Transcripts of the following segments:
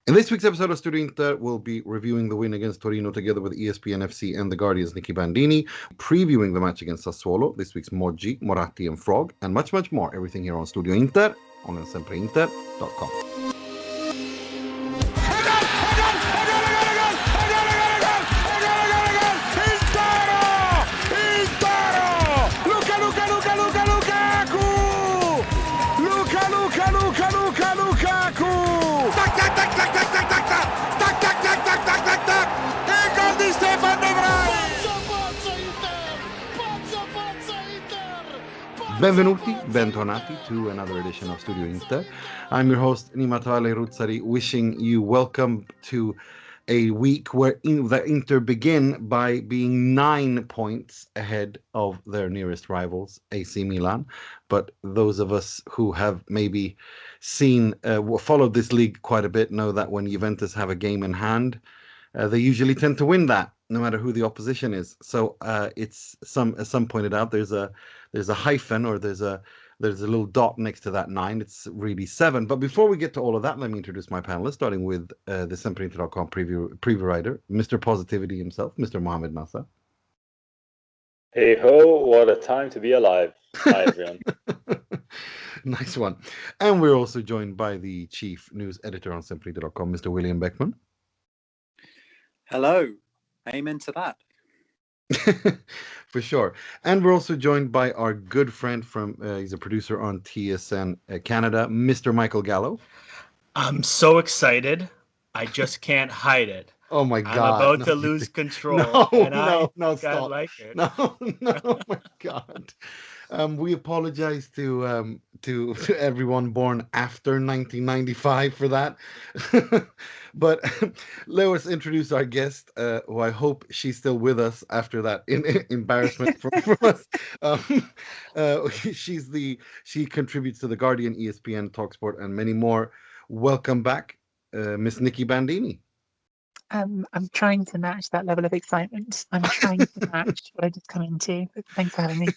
In this week's episode of Studio Inter, we'll be reviewing the win against Torino together with ESPN FC and The Guardian's Nicky Bandini, previewing the match against Sassuolo, this week's Moggi, Moratti and Frog, and much, much more. Everything here on Studio Inter, on SempreInter.com. Benvenuti, bentornati to another edition of Studio Inter. I'm your host, Nima Ruzzari, wishing you welcome to a week where the Inter begin by being 9 points ahead of their nearest rivals, AC Milan. But those of us who have maybe followed this league quite a bit know that when Juventus have a game in hand, they usually tend to win that, no matter who the opposition is. So it's as some pointed out, there's a hyphen, or there's a little dot next to that 9. It's really 7. But before we get to all of that, let me introduce my panelists, starting with the SempreInter.com preview writer, Mr. Positivity himself, Mr. Mohamed Nasa. Hey ho, what a time to be alive. Hi, everyone. Nice one. And we're also joined by the chief news editor on SempreInter.com, Mr. William Beckman. Hello. Amen to that. For sure. And we're also joined by our good friend he's a producer on TSN Canada, Mr. Michael Gallo. I'm so excited. I just can't hide it. Oh my God. I'm about to lose control. No, stop. Like it. No, oh my God. We apologize to everyone born after 1995 for that. But let us introduce our guest, who I hope she's still with us after that embarrassment from us. She contributes to The Guardian, ESPN, TalkSport, and many more. Welcome back, Miss Nicky Bandini. I'm trying to match that level of excitement. I'm trying to match what I just come into. But thanks for having me.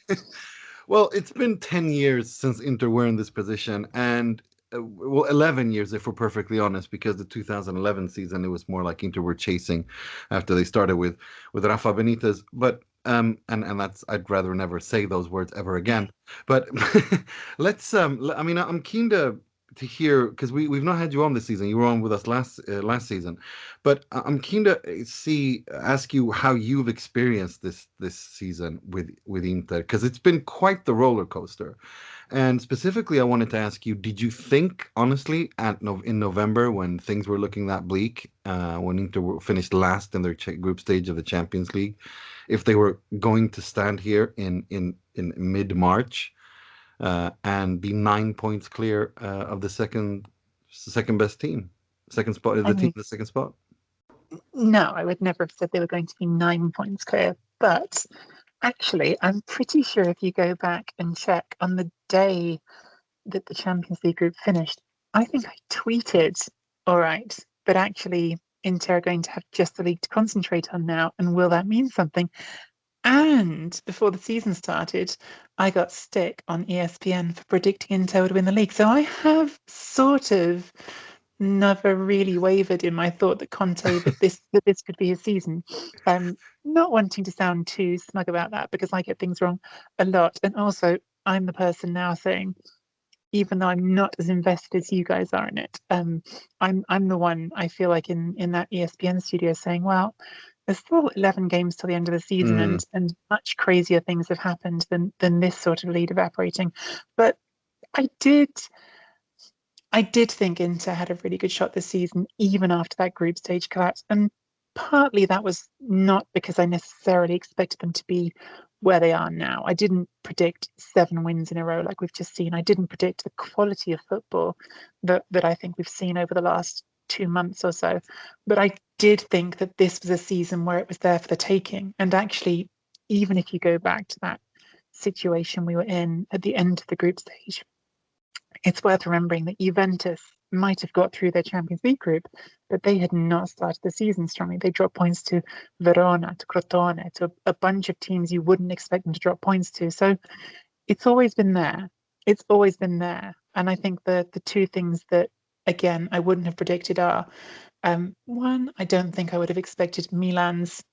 Well, it's been 10 years since Inter were in this position, and 11 years if we're perfectly honest, because the 2011 season, it was more like Inter were chasing after they started with Rafa Benitez. But and that's, I'd rather never say those words ever again. But let's I'm keen to hear, because we've not had you on this season. You were on with us last season, but I'm keen to ask you how you've experienced this season with Inter, because it's been quite the roller coaster. And specifically, I wanted to ask you: did you think, honestly, in November, when things were looking that bleak, when Inter finished last in their group stage of the Champions League, if they were going to stand here in mid-March? And be 9 points clear of the second best team, second spot is the team, the second spot? No, I would never have said they were going to be 9 points clear. But actually, I'm pretty sure if you go back and check on the day that the Champions League group finished, I think I tweeted, all right, but actually Inter are going to have just the league to concentrate on now, and will that mean something? And before the season started, I got stick on ESPN for predicting Inter would win the league. So I have sort of never really wavered in my thought that this could be his season. Not wanting to sound too smug about that, because I get things wrong a lot. And also, I'm the person now saying, even though I'm not as invested as you guys are in it, I'm the one, I feel like, in that ESPN studio saying, well, there's still 11 games till the end of the season, and much crazier things have happened than this sort of lead evaporating. But I did think Inter had a really good shot this season, even after that group stage collapse. And partly that was not because I necessarily expected them to be where they are now. I didn't predict 7 wins in a row like we've just seen. I didn't predict the quality of football that I think we've seen over the last 2 months or so. But I did think that this was a season where it was there for the taking. And actually, even if you go back to that situation we were in at the end of the group stage, it's worth remembering that Juventus might have got through their Champions League group, but they had not started the season strongly. They dropped points to Verona, to Crotone, to a bunch of teams you wouldn't expect them to drop points to. So it's always been there. It's always been there. And I think the two things that again, I wouldn't have predicted are, one, I don't think I would have expected Milan's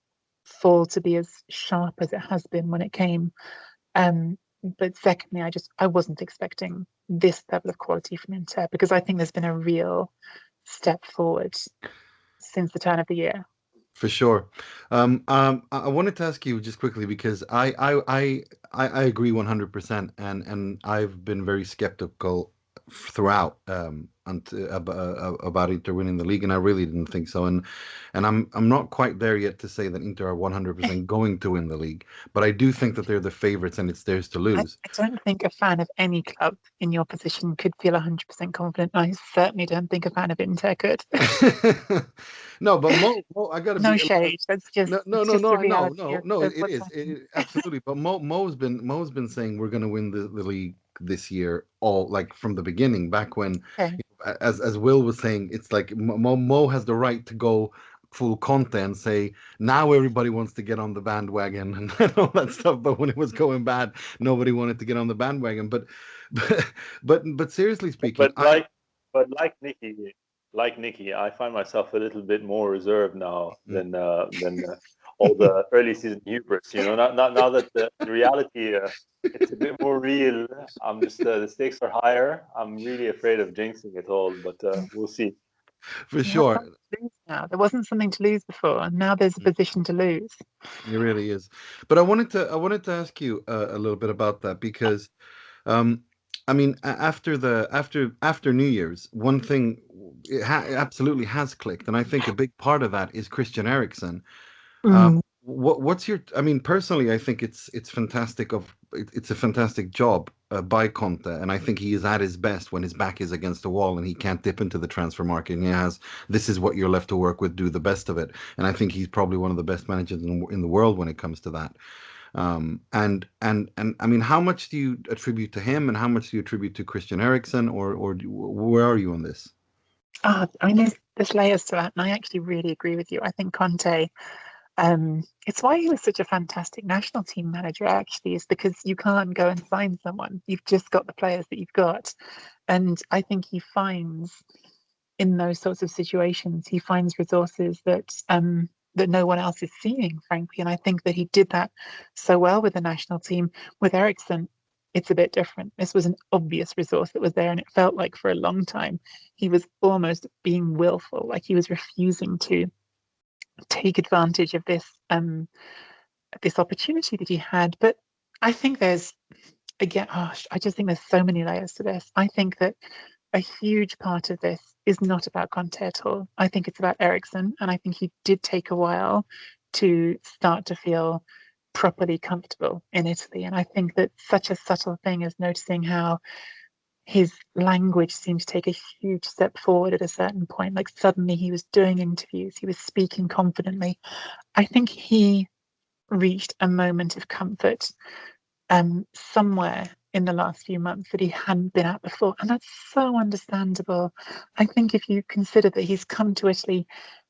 fall to be as sharp as it has been when it came. But secondly, I wasn't expecting this level of quality from Inter, because I think there's been a real step forward since the turn of the year. For sure. I wanted to ask you just quickly, because I agree 100%, and I've been very skeptical throughout about Inter winning the league, and I really didn't think so. And I'm not quite there yet to say that Inter are 100% going to win the league, but I do think that they're the favorites and it's theirs to lose. I don't think a fan of any club in your position could feel 100% confident. I certainly don't think a fan of Inter could. No, but Mo, I gotta No be shade. That's just no, it's just the no, reality of it what's is happening. absolutely. But Mo's been saying we're gonna win the league this year, all like from the beginning, back when, Okay. as Will was saying, it's like Mo has the right to go full Conte and say now everybody wants to get on the bandwagon and all that stuff. But when it was going bad, nobody wanted to get on the bandwagon. But seriously speaking, But like Nicky, I find myself a little bit more reserved now than all the early season hubris. You know, now that the reality it's a bit more real. I'm just the stakes are higher. I'm really afraid of jinxing it all, but we'll see. for You have sure, something to lose now. There wasn't something to lose before, and now there's a position to lose. it really is. But I wanted to ask you a little bit about that, because Um, I mean, after New Year's, one thing it absolutely has clicked, and I think a big part of that is Christian Eriksen. Mm. What's your? I mean, personally, I think it's fantastic. It's a fantastic job by Conte, and I think he is at his best when his back is against the wall and he can't dip into the transfer market. And he has, this is what you're left to work with. Do the best of it. And I think he's probably one of the best managers in the world when it comes to that. And I mean, how much do you attribute to him, and how much do you attribute to Christian Eriksen, or where are you on this? I mean, there's layers to that, and I actually really agree with you. I think Conte, it's why he was such a fantastic national team manager, actually, is because you can't go and sign someone. You've just got the players that you've got. And I think he finds, in those sorts of situations, he finds resources that that no one else is seeing, frankly. And I think that he did that so well with the national team. With Eriksen, it's a bit different. This was an obvious resource that was there, and it felt like for a long time he was almost being willful, like he was refusing to take advantage of this opportunity that he had. But I think there's, again, I just think there's so many layers to this. I think that a huge part of this is not about Conte at all. I think it's about Eriksen, and I think he did take a while to start to feel properly comfortable in Italy. And I think that such a subtle thing as noticing how his language seemed to take a huge step forward at a certain point. Like suddenly he was doing interviews, he was speaking confidently. I think he reached a moment of comfort somewhere in the last few months that he hadn't been at before. And that's so understandable. I think if you consider that he's come to Italy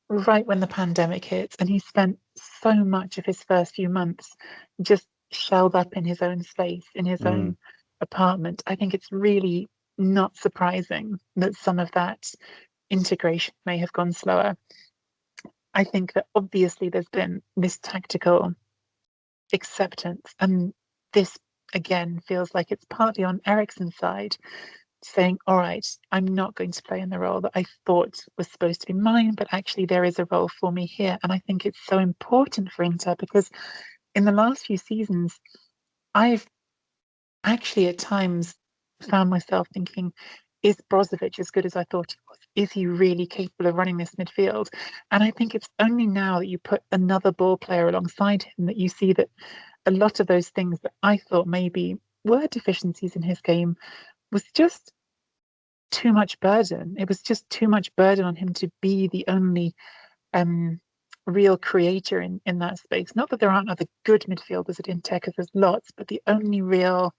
right when the pandemic hits, and he spent so much of his first few months just shelled up in his own space, in his own apartment, I think it's really not surprising that some of that integration may have gone slower. I think that obviously there's been this tactical acceptance, and this again feels like it's partly on Eriksen's side, saying, all right, I'm not going to play in the role that I thought was supposed to be mine, but actually there is a role for me here. And I think it's so important for Inter, because in the last few seasons, I've actually at times found myself thinking, is Brozovic as good as I thought he was? Is he really capable of running this midfield? And I think it's only now that you put another ball player alongside him that you see that a lot of those things that I thought maybe were deficiencies in his game was just too much burden. It was just too much burden on him to be the only real creator in that space. Not that there aren't other good midfielders at Inter, because there's lots, but the only real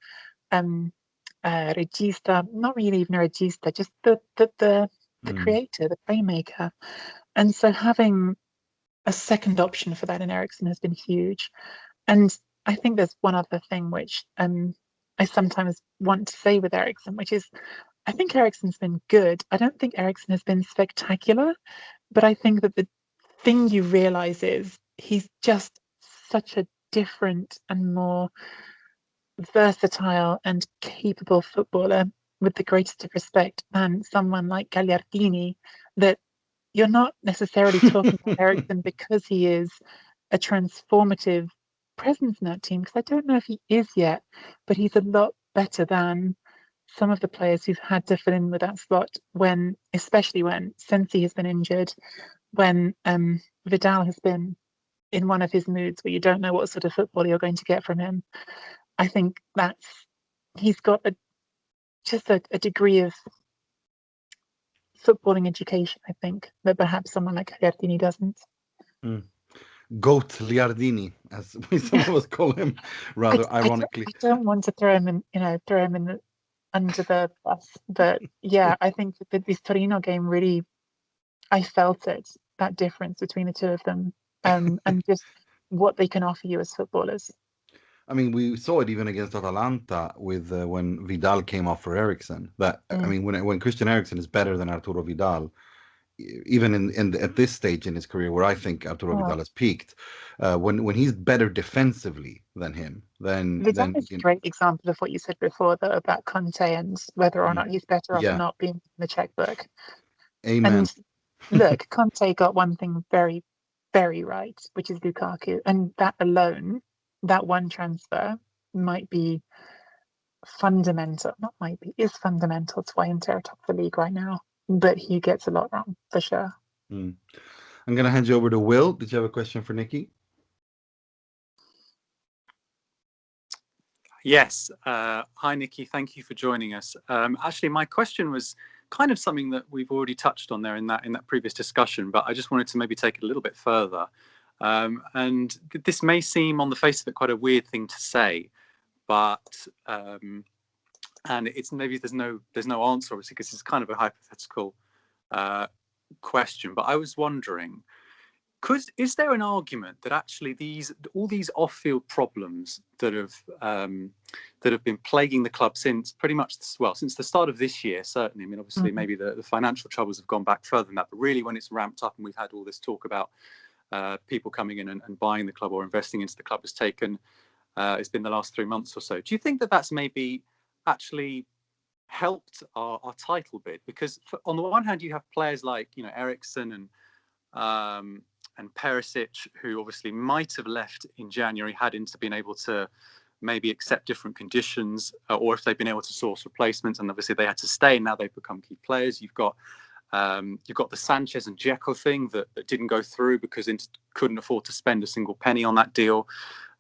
regista, not really even a regista, just the creator, the playmaker. And so having a second option for that in Eriksen has been huge. And I think there's one other thing which I sometimes want to say with Eriksen, which is I think Eriksen's been good. I don't think Eriksen has been spectacular, but I think that the thing you realise is he's just such a different and more versatile and capable footballer, with the greatest of respect, than someone like Gagliardini, that you're not necessarily talking about Eriksen because he is a transformative presence in that team, because I don't know if he is yet, but he's a lot better than some of the players who've had to fill in with that slot, when, especially when Sensi has been injured, when Vidal has been in one of his moods where you don't know what sort of football you're going to get from him. I think he's got just a degree of footballing education, I think, that perhaps someone like Gagliardini doesn't. Goat Liardini, as some of us call him, rather ironically. I don't want to throw him under the bus, but yeah, I think that this Torino game really, I felt it, that difference between the two of them, and just what they can offer you as footballers. I mean, we saw it even against Atalanta with when Vidal came off for Eriksen. That I mean, when Christian Eriksen is better than Arturo Vidal, even at this stage in his career, where I think Arturo Vidal has peaked, when he's better defensively than him, then Vidal is a great example of what you said before, though, about Conte and whether or not he's better off or not being in the checkbook. Amen. And look, Conte got one thing very, very right, which is Lukaku, and that alone, that one transfer, is fundamental to why Inter are top of the league right now. But he gets a lot wrong, for sure. I'm going to hand you over to Will. Did you have a question for Nicky? Yes. Hi, Nicky. Thank you for joining us. Actually, my question was kind of something that we've already touched on there in that previous discussion, but I just wanted to maybe take it a little bit further. And this may seem on the face of it quite a weird thing to say, but and it's maybe there's no answer, obviously, because it's kind of a hypothetical question. But I was wondering, is there an argument that actually all these off-field problems that have been plaguing the club since since the start of this year, certainly. I mean, obviously, maybe the financial troubles have gone back further than that, but really, when it's ramped up and we've had all this talk about people coming in and buying the club or investing into the club, it's been the last 3 months or so. Do you think that that's maybe actually helped our title bid? Because on the one hand, you have players like Eriksen and Perisic, who obviously might have left in January had Inter been able to maybe accept different conditions, or if they've been able to source replacements, and obviously they had to stay, and now they've become key players. You've got the Sanchez and Dzeko thing that didn't go through because Inter couldn't afford to spend a single penny on that deal.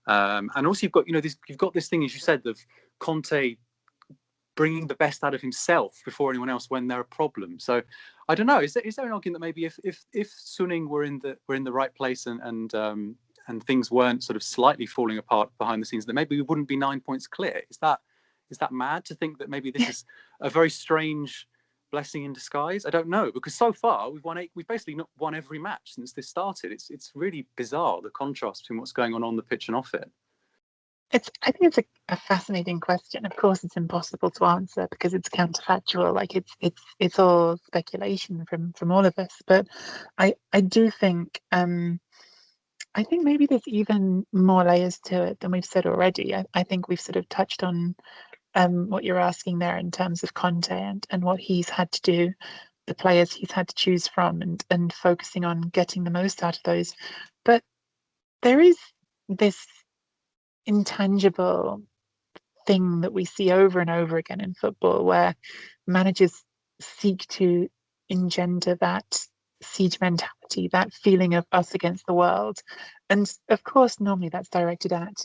And also you've got this thing, as you said, of Conte bringing the best out of himself before anyone else when there are problems. So I don't know. Is there an argument that maybe if Suning were in the right place and things weren't sort of slightly falling apart behind the scenes, that maybe we wouldn't be 9 points clear? Is that mad to think that maybe this is a very strange blessing in disguise? I don't know, because so far we've basically not won every match since this started. It's really bizarre, the contrast between what's going on the pitch and off it. I think it's a fascinating question. Of course, it's impossible to answer because it's counterfactual. Like it's all speculation from all of us. But I do think I think maybe there's even more layers to it than we've said already. I think we've sort of touched on what you're asking there in terms of Conte and what he's had to do, the players he's had to choose from, and focusing on getting the most out of those. But there is this intangible thing that we see over and over again in football, where managers seek to engender that siege mentality, that feeling of us against the world. And of course, normally that's directed at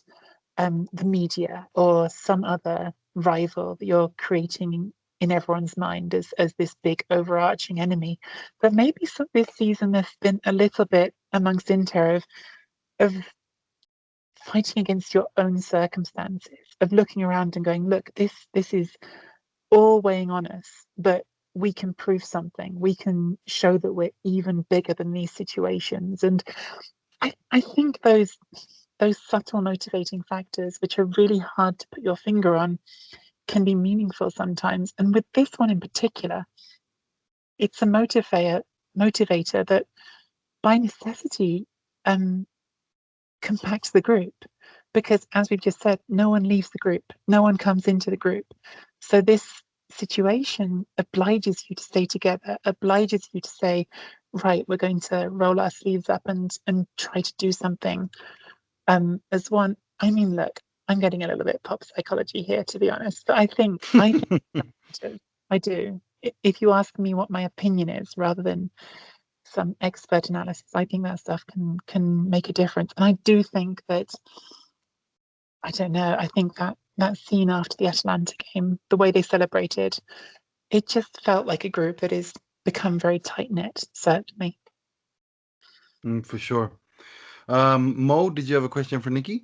the media or some other rival that you're creating in everyone's mind as this big overarching enemy. But maybe this season there's been a little bit amongst Inter of fighting against your own circumstances, of looking around and going, look, this is all weighing on us, but we can prove something. We can show that we're even bigger than these situations. And I think those subtle motivating factors, which are really hard to put your finger on, can be meaningful sometimes. And with this one in particular, it's a motivator that by necessity compacts the group, because as we've just said, no one leaves the group, no one comes into the group. So this situation obliges you to stay together, obliges you to say, right, we're going to roll our sleeves up and try to do something as one. I mean, look, I'm getting a little bit pop psychology here, to be honest, but I think I do. If you ask me what my opinion is, rather than some expert analysis, I think that stuff can make a difference. And I do think that, I don't know, I think that scene after the Atalanta game, the way they celebrated, it just felt like a group that has become very tight-knit, certainly. For sure. Mo, did you have a question for Nicky?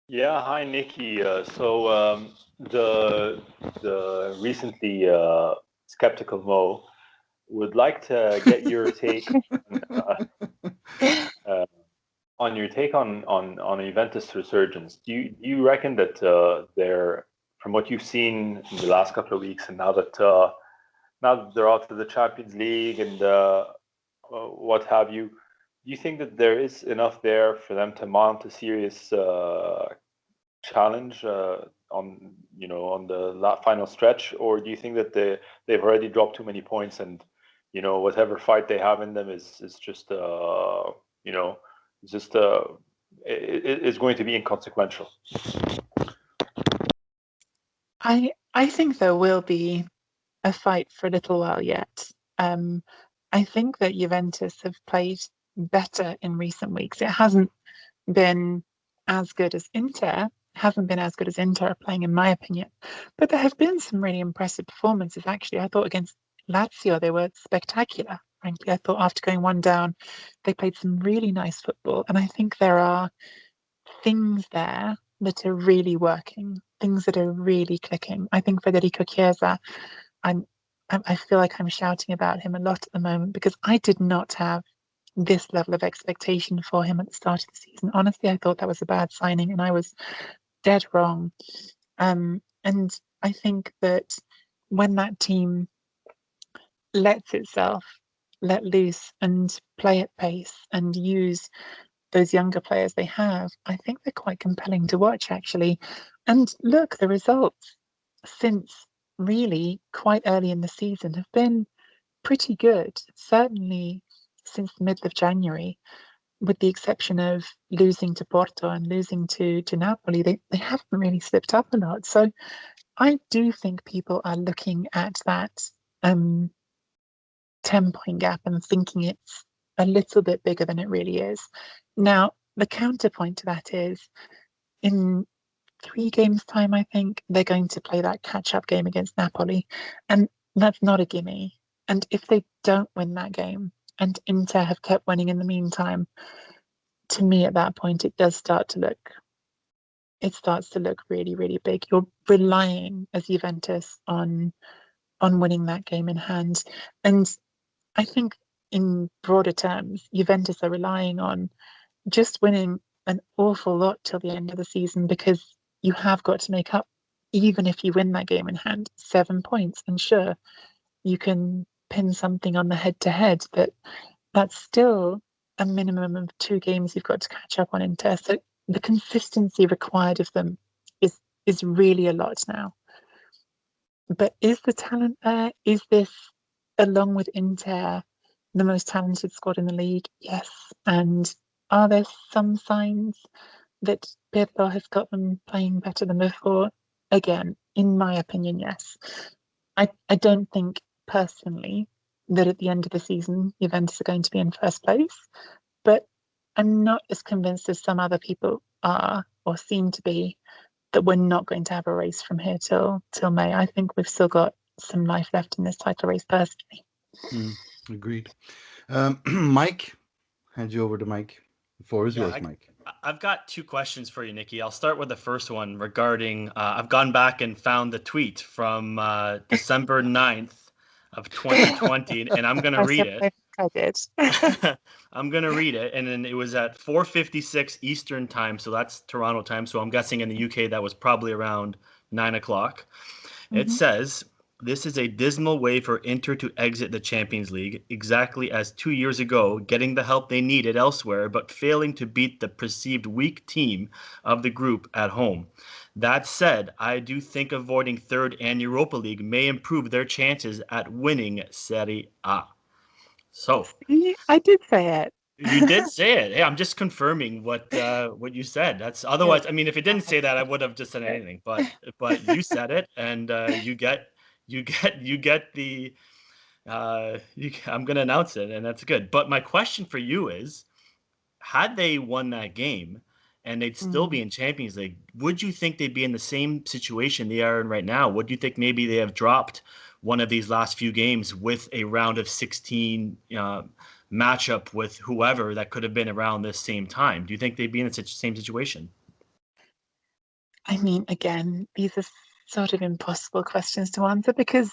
Yeah, hi Nicky. So the recently skeptical Mo would like to get your take on your take on Juventus resurgence. Do you reckon that they're, from what you've seen in the last couple of weeks, and now that they're out of the Champions League and what have you, do you think that there is enough there for them to mount a serious challenge on the final stretch, or do you think that they've already dropped too many points, and whatever fight they have in them is just is going to be inconsequential? I think there will be a fight for a little while yet. I think that Juventus have played better in recent weeks. It hasn't been as good as Inter, playing, in my opinion. But there have been some really impressive performances, actually. I thought against Lazio they were spectacular, frankly. I thought after going one down, they played some really nice football. And I think there are things there that are really working, things that are really clicking. I think Federico Chiesa, I feel like I'm shouting about him a lot at the moment, because I did not have this level of expectation for him at the start of the season. Honestly, I thought that was a bad signing, and I was dead wrong. And I think that when that team lets itself let loose and play at pace and use those younger players they have, I think they're quite compelling to watch, actually. And look, the results since really quite early in the season have been pretty good, certainly since the middle of January, with the exception of losing to Porto and losing to Napoli. They haven't really slipped up a lot. So I do think people are looking at that 10-point gap and thinking it's a little bit bigger than it really is. Now, the counterpoint to that is, in 3 games' time, I think they're going to play that catch-up game against Napoli, and that's not a gimme. And if they don't win that game, and Inter have kept winning in the meantime, to me at that point it starts to look really, really big. You're relying as Juventus on winning that game in hand. And I think in broader terms, Juventus are relying on just winning an awful lot till the end of the season, because you have got to make up, even if you win that game in hand, 7 points. And sure, you can pin something on the head-to-head, but that's still a minimum of 2 games you've got to catch up on Inter. So the consistency required of them is really a lot now. But is the talent there? Is this, along with Inter, the most talented squad in the league? Yes. And are there some signs that Pirlo has got them playing better than before? Again, in my opinion, yes. I don't think personally that at the end of the season Juventus are going to be in first place, but I'm not as convinced as some other people are or seem to be that we're not going to have a race from here till May. I think we've still got some life left in this title race, personally. Agreed. Mike, hand you over to Mike. The floor is yours, Mike. I've got 2 questions for you, Nicky. I'll start with the first one regarding, I've gone back and found the tweet from December 9th of 2020, and I'm going to read it. I did. I'm gonna read it, and then it was at 4:56 Eastern time, so that's Toronto time. So I'm guessing in the UK that was probably around 9 o'clock. It says, "This is a dismal way for Inter to exit the Champions League, exactly as 2 years ago, getting the help they needed elsewhere, but failing to beat the perceived weak team of the group at home. That said, I do think avoiding third and Europa League may improve their chances at winning Serie A." So I did say it. you did say it. Hey, I'm just confirming what you said. That's otherwise. I mean, if it didn't say that, I would have just said anything. But you said it, and you get the. I'm gonna announce it, and that's good. But my question for you is, had they won that game, and they'd still be in Champions League, would you think they'd be in the same situation they are in right now? Would you think maybe they have dropped one of these last few games with a round of 16 matchup with whoever that could have been around this same time? Do you think they'd be in the same situation? I mean, again, these are sort of impossible questions to answer because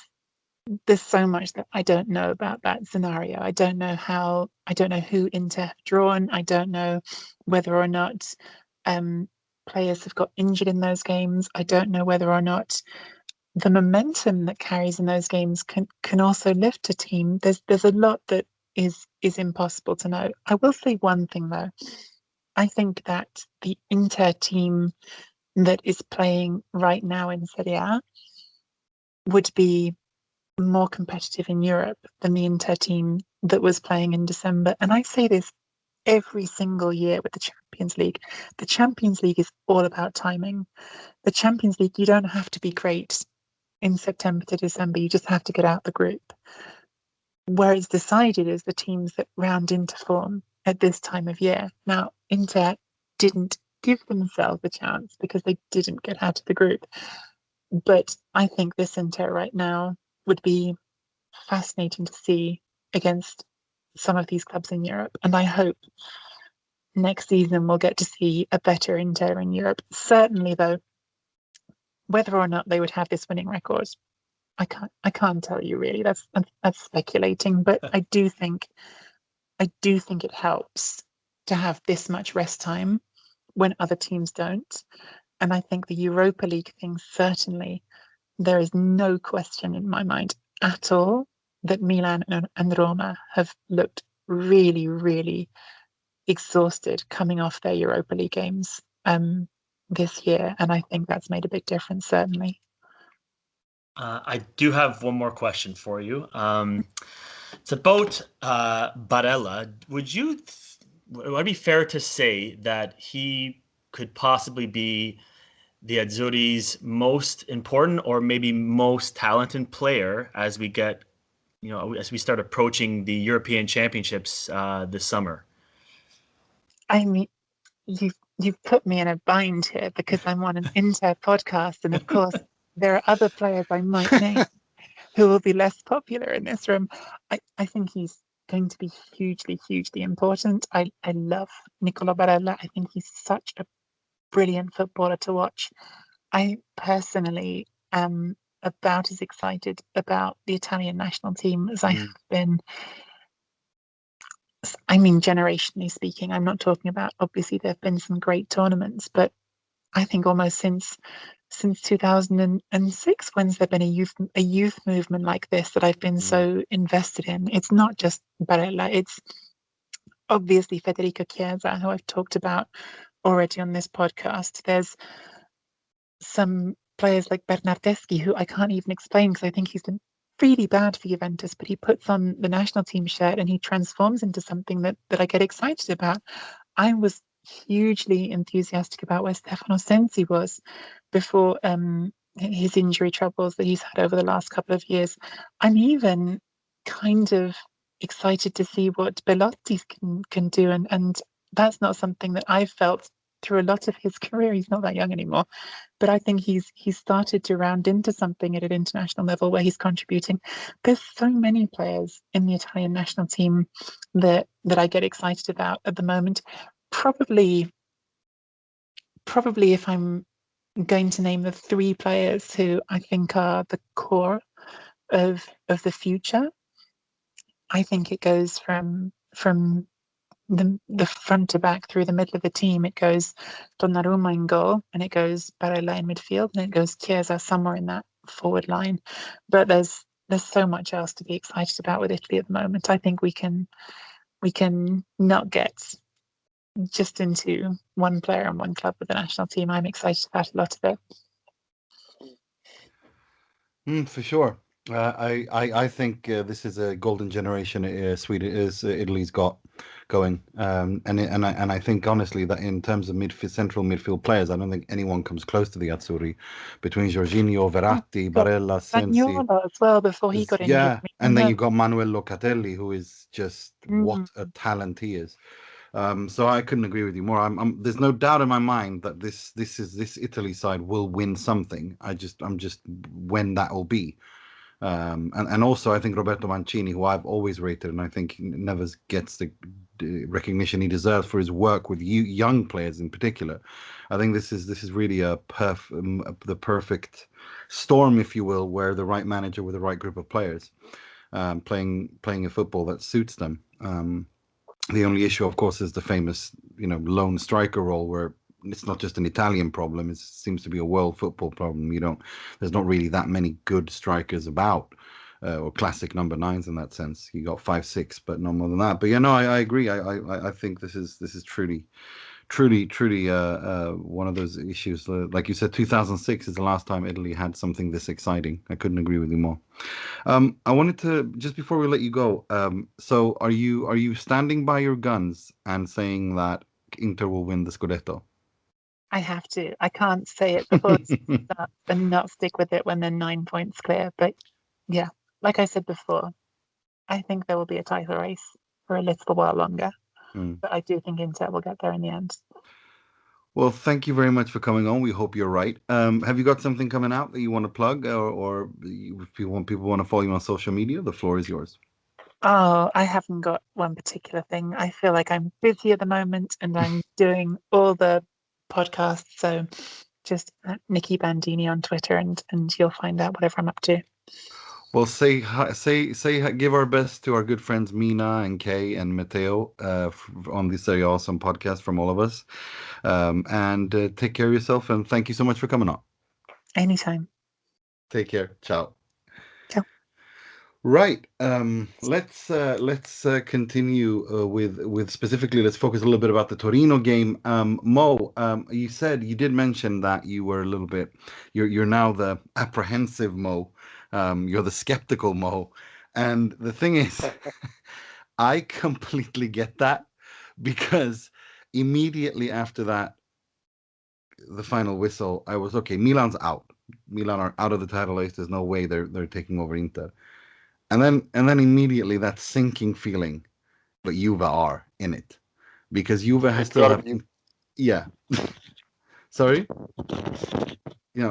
there's so much that I don't know about that scenario. I don't know who Inter have drawn. I don't know whether or not players have got injured in those games. I don't know whether or not the momentum that carries in those games can also lift a team. There's a lot that is impossible to know. I will say one thing though. I think that the Inter team that is playing right now in Serie A would be more competitive in Europe than the Inter team that was playing in December. And I say this every single year with the Champions League. The Champions League is all about timing. The Champions League, you don't have to be great in September to December. You just have to get out the group. Where it's decided is the teams that round into form at this time of year. Now, Inter didn't give themselves a chance because they didn't get out of the group. But I think this Inter right now would be fascinating to see against some of these clubs in Europe. And I hope next season we'll get to see a better Inter in Europe. Certainly, though, whether or not they would have this winning record, I can't tell you really. That's speculating, but I do think it helps to have this much rest time when other teams don't. And I think the Europa League thing, certainly, there is no question in my mind at all that Milan and Roma have looked really, really exhausted coming off their Europa League games this year. And I think that's made a big difference, certainly. I do have one more question for you. It's about Barella. Would it be fair to say that he could possibly be the Azzurri's most important or maybe most talented player as we get, as we start approaching the European Championships this summer? I mean, you've put me in a bind here because I'm on an Inter podcast, and of course there are other players I might name who will be less popular in this room. I think he's going to be hugely, hugely important. I love Nicola Barella. I think he's such a brilliant footballer to watch. I personally am about as excited about the Italian national team as I have been. I mean, generationally speaking, I'm not talking about, obviously there have been some great tournaments, but I think almost since 2006, when's there been a youth movement like this that I've been so invested in? It's not just Barella, it's obviously Federico Chiesa, who I've talked about already on this podcast. There's some players like Bernardeschi, who I can't even explain because I think he's been really bad for Juventus, but he puts on the national team shirt and he transforms into something that I get excited about. I was hugely enthusiastic about where Stefano Sensi was before his injury troubles that he's had over the last couple of years. I'm even kind of excited to see what Belotti can do, and that's not something that I've felt through a lot of his career. He's not that young anymore, but I think he's started to round into something at an international level where he's contributing. There's so many players in the Italian national team that I get excited about at the moment. Probably if I'm going to name the three players who I think are the core of the future, I think it goes from the front to back through the middle of the team. It goes Donnarumma in goal, and it goes Barella in midfield, and it goes Chiesa somewhere in that forward line. But there's so much else to be excited about with Italy at the moment. I think we can not get just into one player and one club with the national team. I'm excited about a lot of it. For sure. I think this is a golden generation. Sweden is Italy's got going, and I think honestly that in terms of central midfield players, I don't think anyone comes close to the Azzurri between Jorginho, Verratti, Barella, Sensi. Zaniolo as well before he got injured. Yeah, and then you've got Manuel Locatelli, who is just what a talent he is. So I couldn't agree with you more. There's no doubt in my mind that this Italy side will win something. I'm just when that will be. And also I think Roberto Mancini, who I've always rated, and I think never gets the recognition he deserves for his work with young players in particular. I think this is really the perfect storm, if you will, where the right manager with the right group of players playing a football that suits them. The only issue, of course, is the famous, lone striker role, where it's not just an Italian problem. It seems to be a world football problem. There's not really that many good strikers about, or classic number nines in that sense. You got 5, 6, but no more than that. But I agree. I think this is truly one of those issues. Like you said, 2006 is the last time Italy had something this exciting. I couldn't agree with you more. I wanted to, just before we let you go, so are you standing by your guns and saying that Inter will win the Scudetto? I have to. I can't say it before it starts and not stick with it when they're 9 points clear. But yeah, like I said before, I think there will be a title race for a little while longer. But I do think Inter will get there in the end. Well, thank you very much for coming on. We hope you're right. Have you got something coming out that you want to plug, or if people want to follow you on social media, the floor is yours. Oh, I haven't got one particular thing. I feel like I'm busy at the moment, and I'm doing all the podcasts. So just Nicky Bandini on Twitter, and you'll find out whatever I'm up to. Well, say give our best to our good friends Mina and Kay and Matteo on this very awesome podcast from all of us. And take care of yourself, and thank you so much for coming on. Anytime. Take care. Ciao. Ciao. Right. Let's continue with specifically. Let's focus a little bit about the Torino game. Mo, you did mention that you were a little bit. You're now the apprehensive Mo. You're the skeptical Mo, and the thing is, I completely get that, because immediately after that, the final whistle, I was okay. Milan's out. Milan are out of the title race. There's no way they're taking over Inter. And then immediately that sinking feeling, but Juve are in it, because Juve has still have. Yeah. Sorry.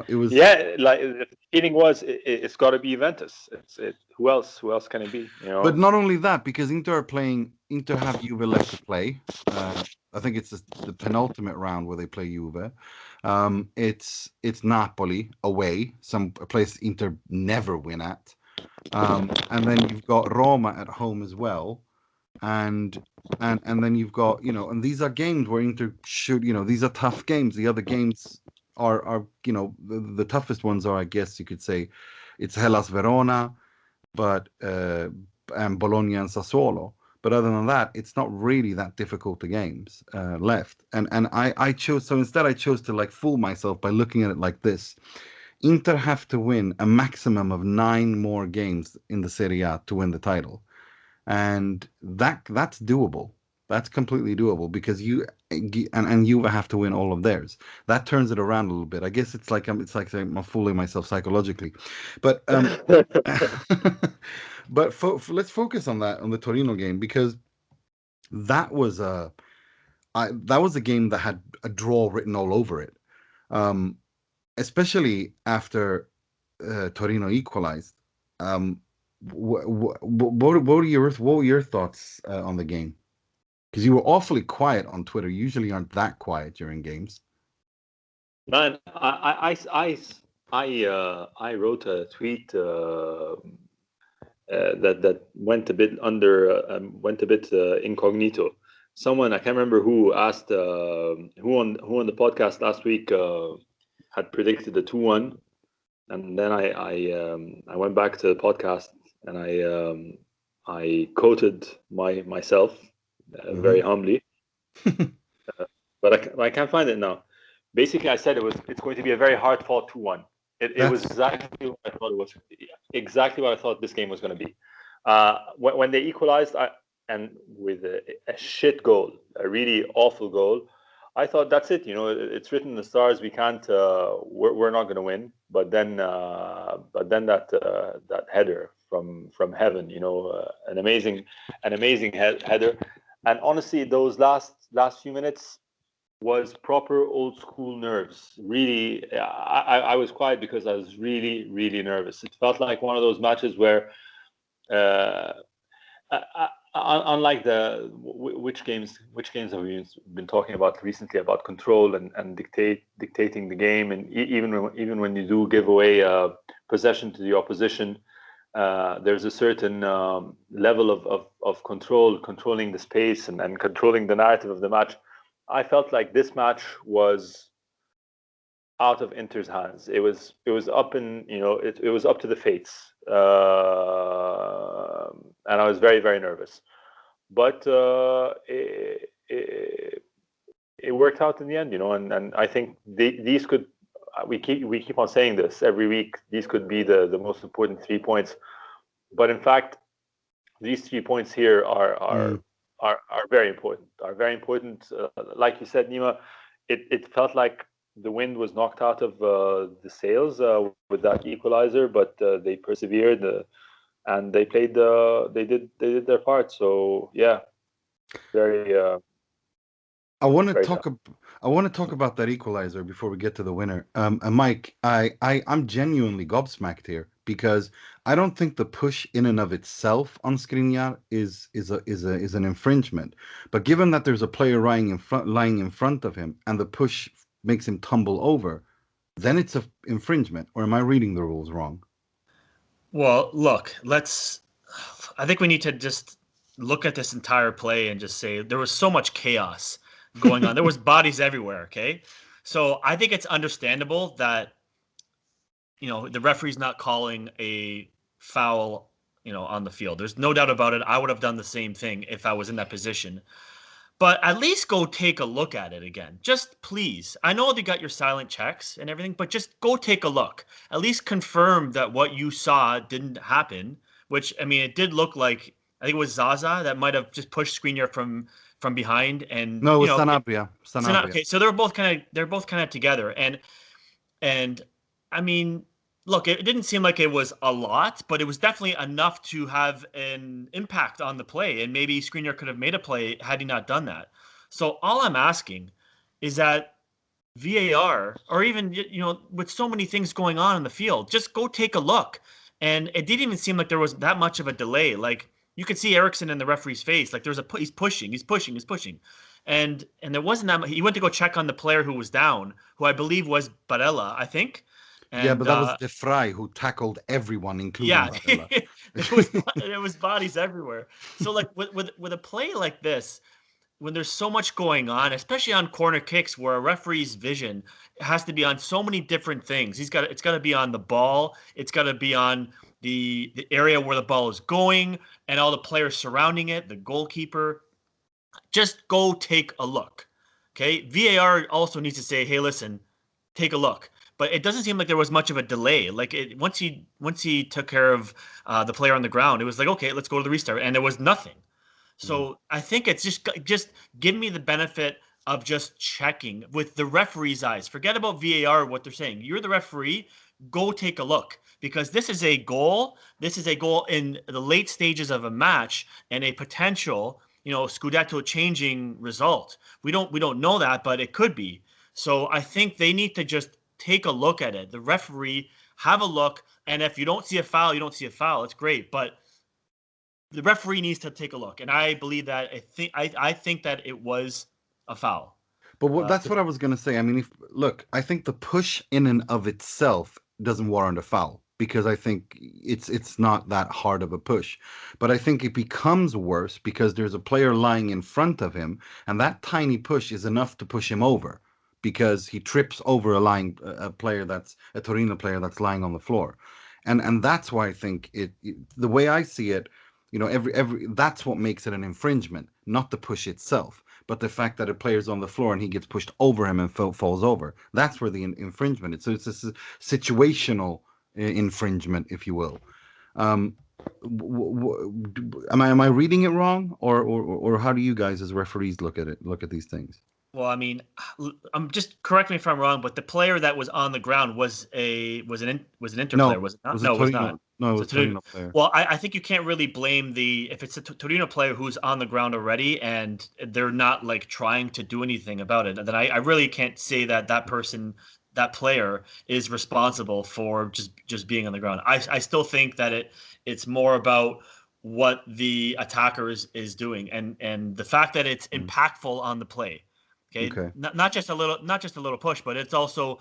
It was. Yeah, like the feeling was it's got to be Juventus. Who else? Who else can it be? But not only that, because Inter have Juve left to play. I think it's the penultimate round where they play Juve. It's Napoli away, some place Inter never win at. And then you've got Roma at home as well. And then you've got, and these are games where Inter should, these are tough games. The other games are the toughest ones are, I guess you could say, it's Hellas Verona, but and Bologna and Sassuolo. But other than that, it's not really that difficult to games left. And I chose, so instead I chose to fool myself by looking at it like this. Inter have to win a maximum of 9 more games in the Serie A to win the title. And that's doable. That's completely doable, because you have to win all of theirs. That turns it around a little bit. I guess it's like I'm fooling myself psychologically, but but let's focus on the Torino game, because that was a game that had a draw written all over it, especially after Torino equalized. What were your thoughts on the game? Because you were awfully quiet on Twitter. You usually aren't that quiet during games. Man, I wrote a tweet that went a bit incognito. Someone, I can't remember who, asked who on the podcast last week had predicted the 2-1, and then I went back to the podcast and I quoted myself very humbly, but I can't find it now. Basically, I said it's going to be a very hard fought 2-1. It was exactly what I thought it was. Exactly what I thought this game was going to be. When they equalized, and with a shit goal, a really awful goal, I thought that's it. It's written in the stars. We can't. We're not going to win. But then that header from heaven, an amazing header. And honestly, those last few minutes was proper old school nerves. Really, I was quiet because I was really, really nervous. It felt like one of those matches where, unlike which games have we been talking about recently, about control and dictating the game, and even when you do give away possession to the opposition, there's a certain level of controlling the space and controlling the narrative of the match. I felt like this match was out of Inter's hands. It was up in it was up to the fates, and I was very, very nervous. But it worked out in the end, and I think these could. We keep on saying this every week. These could be the most important 3 points, but in fact, these 3 points here are very important. Like you said, Nima, it felt like the wind was knocked out of the sails with that equalizer, but they persevered and they played. They did their part. So yeah, very. I want to talk about that equalizer before we get to the winner. And Mike, I'm genuinely gobsmacked here because I don't think the push in and of itself on Skriniar is an infringement. But given that there's a player lying in front of him and the push makes him tumble over, then it's an infringement. Or am I reading the rules wrong? Well, look, I think we need to just look at this entire play and just say there was so much chaos going on. There was bodies everywhere, okay? So I think it's understandable that, the referee's not calling a foul, on the field. There's no doubt about it. I would have done the same thing if I was in that position. But at least go take a look at it again. Just please. I know you got your silent checks and everything, but just go take a look. At least confirm that what you saw didn't happen, which, I mean, it did look like, I think it was Zaza that might have just pushed Skriniar from behind. And no, it was Sanabria. Okay, so they're both kind of together. And I mean, look, it didn't seem like it was a lot, but it was definitely enough to have an impact on the play. And maybe Skriniar could have made a play had he not done that. So all I'm asking is that VAR, or even, with so many things going on in the field, just go take a look. And it didn't even seem like there was that much of a delay. Like, you could see Eriksen in the referee's face. Like, he's pushing. And there wasn't that much. He went to go check on the player who was down, who I believe was Barella, I think. And, yeah, but that was De Vrij who tackled everyone, including Barella. There was bodies everywhere. So, like, with a play like this, when there's so much going on, especially on corner kicks, where a referee's vision has to be on so many different things. It's got to be on the ball. It's got to be on the area where the ball is going and all the players surrounding it, the goalkeeper. Just go take a look. Okay, VAR also needs to say, "Hey, listen, take a look." But it doesn't seem like there was much of a delay. Like, once he took care of the player on the ground, it was like, okay, let's go to the restart, and there was nothing. So I think it's just give me the benefit of just checking with the referee's eyes. Forget about VAR, what they're saying. You're the referee. Go take a look, because this is a goal. This is a goal in the late stages of a match and a potential, Scudetto changing result. We don't know that, but it could be. So I think they need to just take a look at it. The referee, have a look, and if you don't see a foul, you don't see a foul. It's great, but the referee needs to take a look, and I believe that I think that it was a foul. But that's what I was going to say. I mean, I think the push in and of itself doesn't warrant a foul, because I think it's not that hard of a push. But I think it becomes worse because there's a player lying in front of him, and that tiny push is enough to push him over because he trips over a player that's a Torino player that's lying on the floor. And that's why I think the way I see it, every that's what makes it an infringement, not the push itself, but the fact that a player's on the floor and he gets pushed over him and falls over. That's where the infringement is. So it's a situational infringement, if you will. Am I reading it wrong, or how do you guys as referees look at these things? Well, I mean, I'm just correct me if I'm wrong, but the player that was on the ground was an Inter player, was it not? No, it was not. No, it was a Torino player. Well, I think you can't really blame if it's a Torino player who's on the ground already and they're not like trying to do anything about it. Then I really can't say that that player is responsible for just being on the ground. I still think that it's more about what the attacker is doing and the fact that it's impactful on the play. Okay. Not just a little push, but it's also,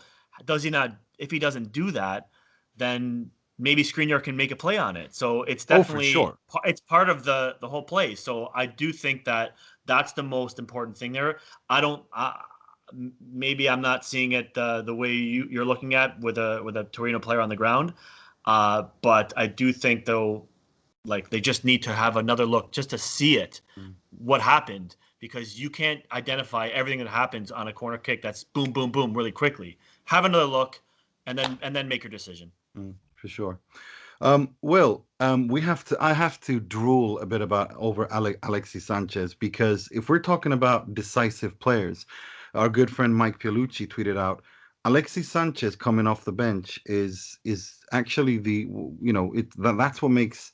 if he doesn't do that, then maybe Skriniar can make a play on it. So it's definitely, it's part of the whole play. So I do think that that's the most important thing there. Maybe I'm not seeing it the way you're looking at with a Torino player on the ground. But I do think though, like they just need to have another look just to see what happened. Because you can't identify everything that happens on a corner kick that's boom, boom, boom really quickly. Have another look, and then make your decision. For sure. Will, I have to drool a bit over Alexis Sanchez, because if we're talking about decisive players, our good friend Mike Piolucci tweeted out, Alexis Sanchez coming off the bench is actually that's what makes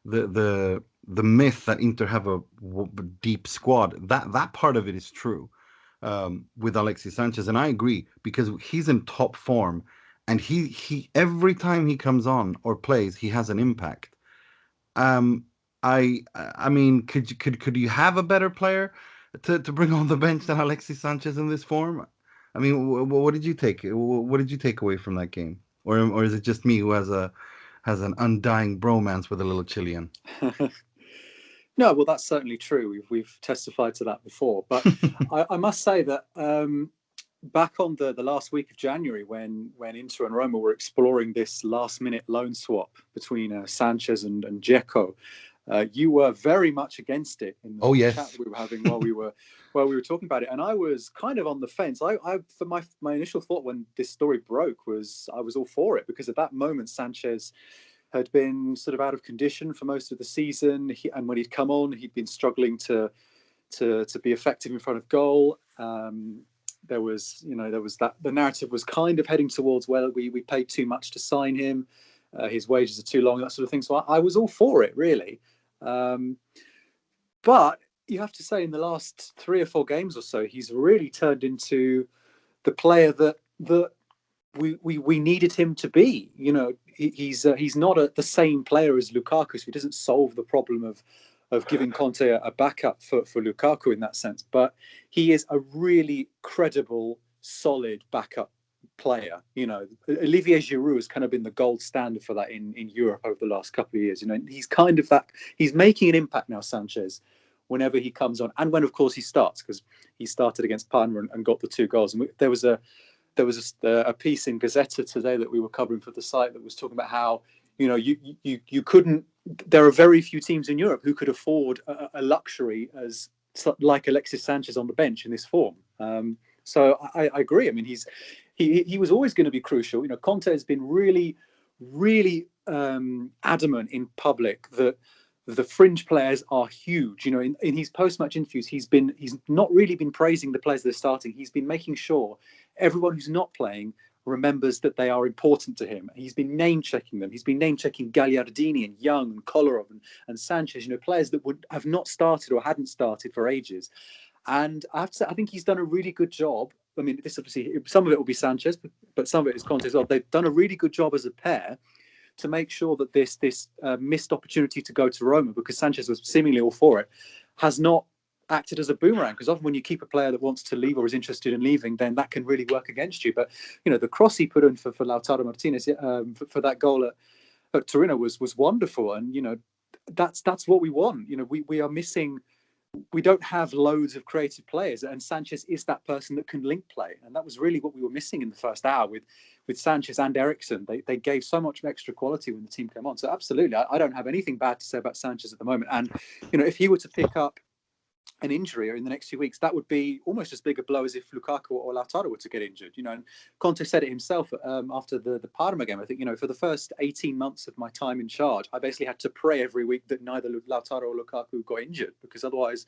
the myth that Inter have a deep squad, that part of it is true with Alexis Sanchez, and I agree because he's in top form, and he every time he comes on or plays, he has an impact. I mean, could you have a better player to bring on the bench than Alexis Sanchez in this form? I mean, what did you take away from that game, or is it just me who has an undying bromance with a little Chilean? No, well, that's certainly true. We've testified to that before. But I must say that back on the last week of January, when Inter and Roma were exploring this last-minute loan swap between Sanchez and Dzeko, you were very much against it in the chat that we were having while we were talking about it. And I was kind of on the fence. For my initial thought when this story broke was I was all for it, because at that moment Sanchez had been sort of out of condition for most of the season, and when he'd come on, he'd been struggling to be effective in front of goal. There was that the narrative was kind of heading towards, well, we paid too much to sign him, his wages are too long, that sort of thing. So I was all for it, really. But you have to say, in the last 3 or 4 games or so, he's really turned into the player that we needed him to be. He's not the same player as Lukaku, so he doesn't solve the problem of giving Conte a backup for Lukaku in that sense. But he is a really credible, solid backup player. Olivier Giroud has kind of been the gold standard for that in Europe over the last couple of years. He's kind of that. He's making an impact now, Sanchez, whenever he comes on, and when, of course, he starts, because he started against Parma and got the 2 goals. And there was a piece in Gazzetta today that we were covering for the site that was talking about how you couldn't. There are very few teams in Europe who could afford a luxury like Alexis Sanchez on the bench in this form. So I agree. I mean, he was always going to be crucial. Conte has been really, really adamant in public that the fringe players are huge. In his post-match interviews, he's not really been praising the players that are starting. He's been making sure everyone who's not playing remembers that they are important to him. He's been name-checking them. He's been name-checking Gagliardini and Young and Kolarov and Sanchez, players that would have not started or hadn't started for ages. And I have to say, I think he's done a really good job. I mean, this obviously, some of it will be Sanchez, but some of it is Conte as well. They've done a really good job as a pair to make sure that this missed opportunity to go to Roma, because Sanchez was seemingly all for it, has not acted as a boomerang. Because often when you keep a player that wants to leave or is interested in leaving, then that can really work against you. But the cross he put in for Lautaro Martinez for that goal at Torino was wonderful, and that's what we want. We are missing. We don't have loads of creative players, and Sanchez is that person that can link play, and that was really what we were missing in the first hour with Sanchez and Eriksen. They gave so much extra quality when the team came on. So absolutely, I don't have anything bad to say about Sanchez at the moment. And if he were to pick up an injury in the next few weeks, that would be almost as big a blow as if Lukaku or Lautaro were to get injured. And Conte said it himself after the Parma game. I think for the first 18 months of my time in charge, I basically had to pray every week that neither Lautaro or Lukaku got injured, because otherwise,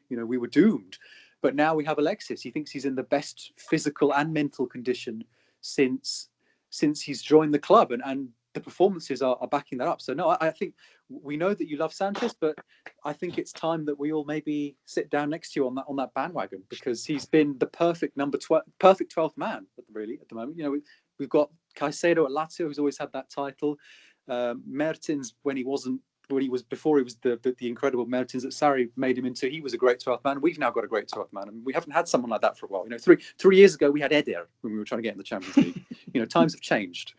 we were doomed. But now we have Alexis. He thinks he's in the best physical and mental condition since he's joined the club, and the performances are backing that up. So no, I think we know that you love Sanchez, but I think it's time that we all maybe sit down next to you on that bandwagon, because he's been the perfect 12th man really at the moment. We've got Caicedo at Lazio, who's always had that title. Mertens, before he was the incredible Mertens that Sarri made him into, he was a great 12th man. We've now got a great 12th man, and we haven't had someone like that for a while. 3 years ago we had Eder when we were trying to get in the Champions League. Times have changed.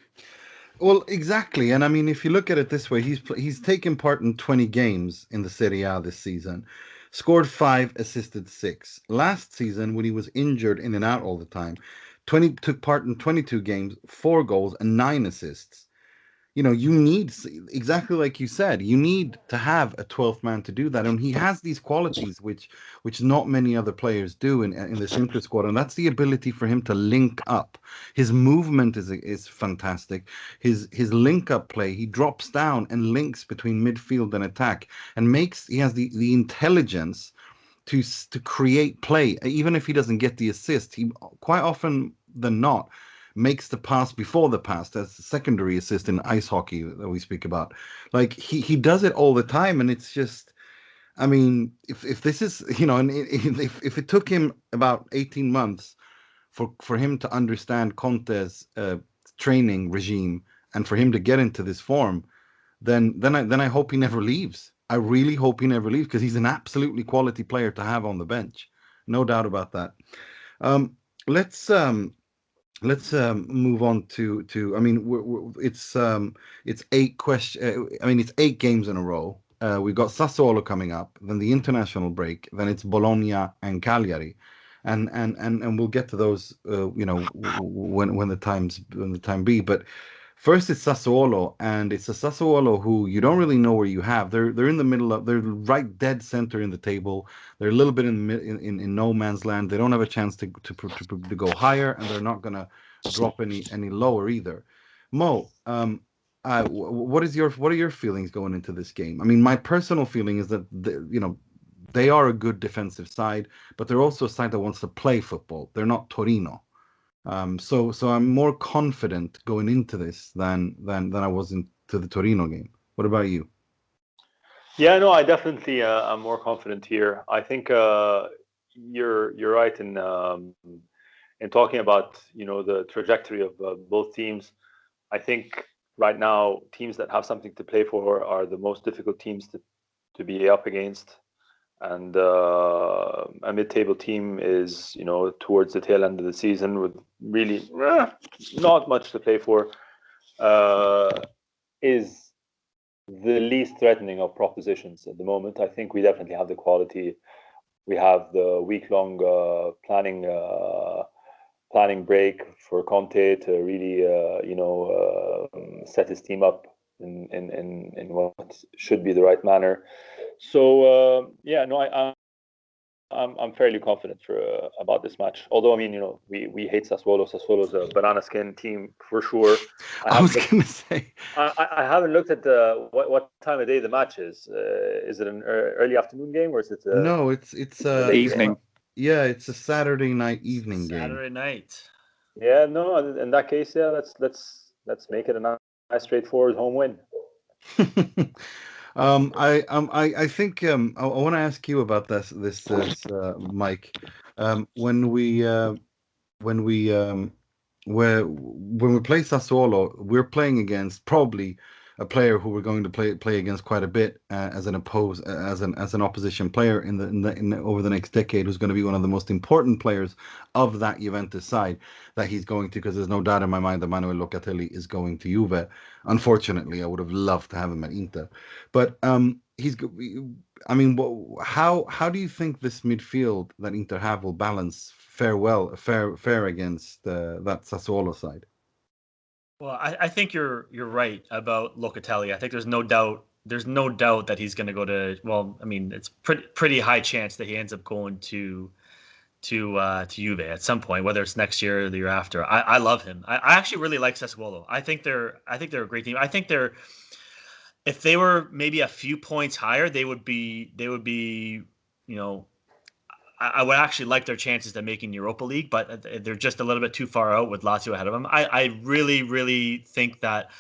Well, exactly. And I mean, if you look at it this way, he's taken part in 20 games in the Serie A this season, scored 5, assisted 6. Last season, when he was injured in and out all the time, took part in 22 games, 4 goals and 9 assists. You need, exactly like you said, you need to have a 12th man to do that. And he has these qualities which not many other players do in this Inter squad. And that's the ability for him to link up. His movement is fantastic. His link up play, he drops down and links between midfield and attack, and he has the intelligence to create play. Even if he doesn't get the assist, he quite often than not makes the pass before the pass. That's the secondary assist in ice hockey that we speak about. Like he does it all the time, and it's just, I mean, if this is, and if it took him about 18 months for him to understand Conte's training regime and for him to get into this form, then I hope he never leaves. I really hope he never leaves, because he's an absolutely quality player to have on the bench, no doubt about that. Let's move on to. I mean, it's 8 it's 8 games in a row. We've got Sassuolo coming up, then the international break, then it's Bologna and Cagliari, and we'll get to those. When the time be. But first, it's Sassuolo, and it's a Sassuolo who you don't really know where you have. They're in the middle of. They're right dead center in the table. They're a little bit in no man's land. They don't have a chance to go higher, and they're not gonna drop any lower either. Mo, what are your feelings going into this game? I mean, my personal feeling is that they are a good defensive side, but they're also a side that wants to play football. They're not Torino. So I'm more confident going into this than I was into the Torino game. What about you? Yeah, no, I definitely am more confident here. I think you're right in talking about the trajectory of both teams. I think right now teams that have something to play for are the most difficult teams to be up against. And a mid-table team is, towards the tail end of the season with really not much to play for, is the least threatening of propositions at the moment. I think we definitely have the quality. We have the week-long planning break for Conte to really, set his team up in what should be the right manner. So I'm fairly confident about this match. Although, I mean, we hate Sassuolo. Sassuolo's a banana skin team for sure. I was going to say. I haven't looked at what time of day the match is. Is it an early afternoon game, or is it? No, it's evening. Yeah, it's a Saturday night evening game. Saturday night. Yeah, no. In that case, yeah, let's make it a nice straightforward home win. I think I want to ask you about this Mike. When we play Sassuolo, we're playing against probably a player who we're going to play against quite a bit as an opposition player in over the next decade, who's going to be one of the most important players of that Juventus side that he's going to, because there's no doubt in my mind that Manuel Locatelli is going to Juve. Unfortunately, I would have loved to have him at Inter, but I mean, how do you think this midfield that Inter have will balance fair against that Sassuolo side? Well, I think you're right about Locatelli. I think there's no doubt that he's going to go to. Well, I mean, it's pretty high chance that he ends up going to Juve at some point, whether it's next year or the year after. I love him. I actually really like Sassuolo. I think they're a great team. I think if they were maybe a few points higher, they would be I would actually like their chances at making Europa League, but they're just a little bit too far out with Lazio ahead of them. I really, really think that,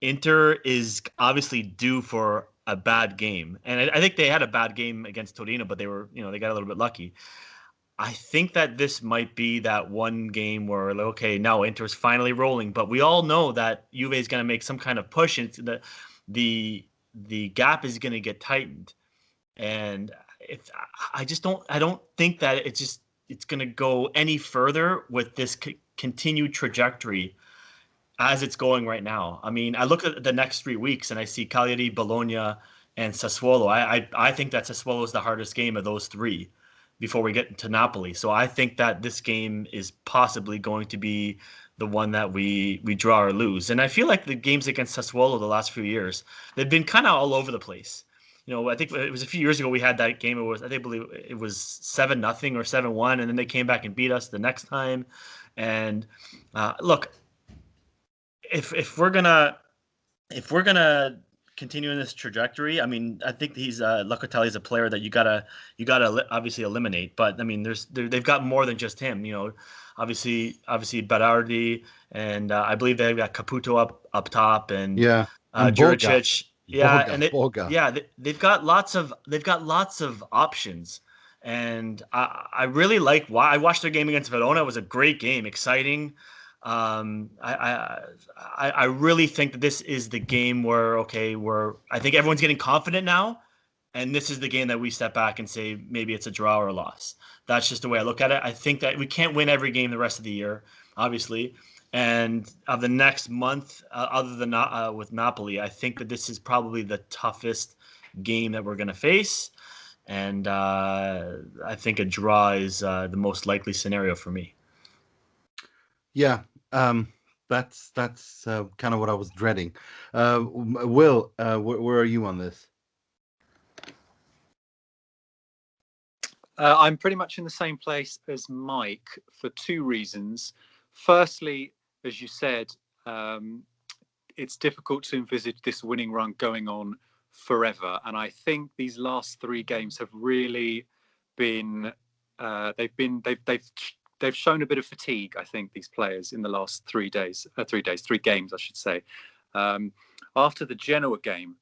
Inter is obviously due for a bad game. And I think they had a bad game against Torino, but they were, they got a little bit lucky. I think that this might be that one game where, okay, now Inter's finally rolling, but we all know that Juve is going to make some kind of push into the gap is going to get tightened. And I don't think that it's going to go any further with this continued trajectory as it's going right now. I mean, I look at the next 3 weeks and I see Cagliari, Bologna, and Sassuolo. I think that Sassuolo is the hardest game of those three before we get to Napoli. So I think that this game is possibly going to be the one that we draw or lose. And I feel like the games against Sassuolo the last few years, they've been kind of all over the place. I think it was a few years ago we had that game. I believe it was 7-0 or 7-1, and then they came back and beat us the next time. And look, if we're gonna continue in this trajectory, I mean, I think Locatelli is a player that you gotta obviously eliminate. But I mean, they've got more than just him. Obviously Berardi, and I believe they've got Caputo up top, and Juricic. They've got lots of options, and I really like. I watched their game against Verona. It was a great game, exciting. I really think that this is the game where I think everyone's getting confident now, and this is the game that we step back and say maybe it's a draw or a loss. That's just the way I look at it. I think that we can't win every game the rest of the year, obviously. And of the next month, other than with Napoli, I think that this is probably the toughest game that we're going to face. And I think a draw is the most likely scenario for me. Yeah, that's kind of what I was dreading. Will, where are you on this? I'm pretty much in the same place as Mike for two reasons. Firstly, as you said, it's difficult to envisage this winning run going on forever. And I think these last three games have really been, they've shown a bit of fatigue, I think, these players in the last 3 games, I should say. After the Genoa game,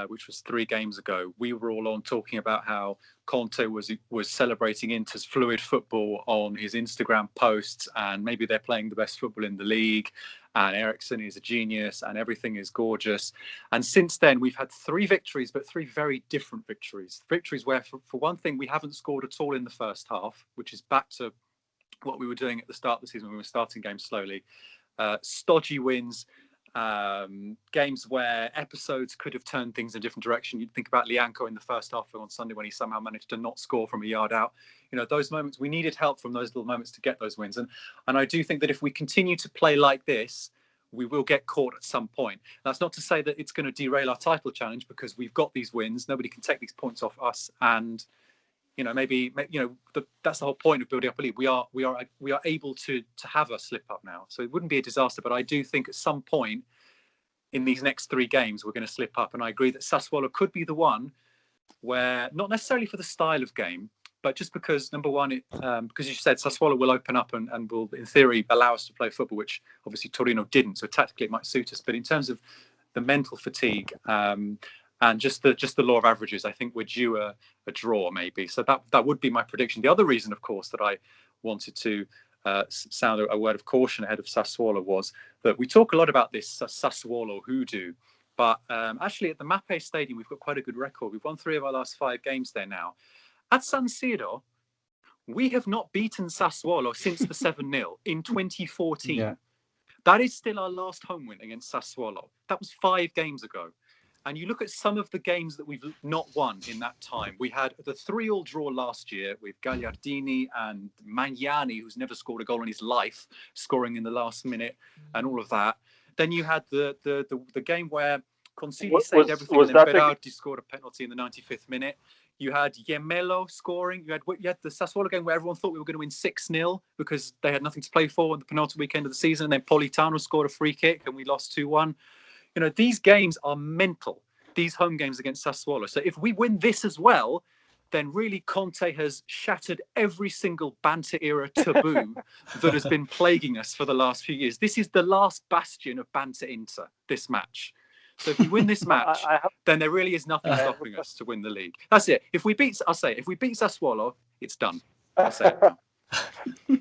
which was 3 games ago, we were all on talking about how Conte was celebrating Inter's fluid football on his Instagram posts, and maybe they're playing the best football in the league, and Eriksen is a genius, and everything is gorgeous. And since then, we've had 3 victories, but 3 very different victories. Victories where, for one thing, we haven't scored at all in the first half, which is back to what we were doing at the start of the season when we were starting games slowly. Stodgy wins. Games where episodes could have turned things in a different direction. You'd think about Lianco in the first half on Sunday when he somehow managed to not score from a yard out. Those moments, we needed help from those little moments to get those wins. And I do think that if we continue to play like this, we will get caught at some point. That's not to say that it's going to derail our title challenge, because we've got these wins. Nobody can take these points off us. And that's the whole point of building up a league. We are able to have a slip up now, so it wouldn't be a disaster. But I do think at some point in these next 3 games we're going to slip up, and I agree that Sassuolo could be the one where, not necessarily for the style of game, but just because, number one, because you said Sassuolo will open up and will, in theory, allow us to play football, which obviously Torino didn't. So tactically it might suit us, but in terms of the mental fatigue. And just the law of averages, I think we're due a draw maybe. So that would be my prediction. The other reason, of course, that I wanted to sound a word of caution ahead of Sassuolo was that we talk a lot about this Sassuolo hoodoo, but actually at the Mappe Stadium, we've got quite a good record. We've won 3 of our last 5 games there now. At San Siro, we have not beaten Sassuolo since the 7-0 in 2014. Yeah. That is still our last home win against Sassuolo. That was 5 games ago. And you look at some of the games that we've not won in that time. We had the 3-3 draw last year with Gagliardini and Magnani, who's never scored a goal in his life, scoring in the last minute and all of that. Then you had the game where Consigli saved everything and then Berardi scored a penalty in the 95th minute. You had Gemello scoring. You had the Sassuolo game where everyone thought we were going to win 6-0 because they had nothing to play for in the penultimate weekend of the season. And then Politano scored a free kick and we lost 2-1. You know, these games are mental, these home games against Sassuolo. So if we win this as well, then really Conte has shattered every single banter era taboo that has been plaguing us for the last few years. This is the last bastion of banter Inter, this match. So if we win this match, then there really is nothing stopping us to win the league. That's it. If we beat Sassuolo, it's done. I'll say it now.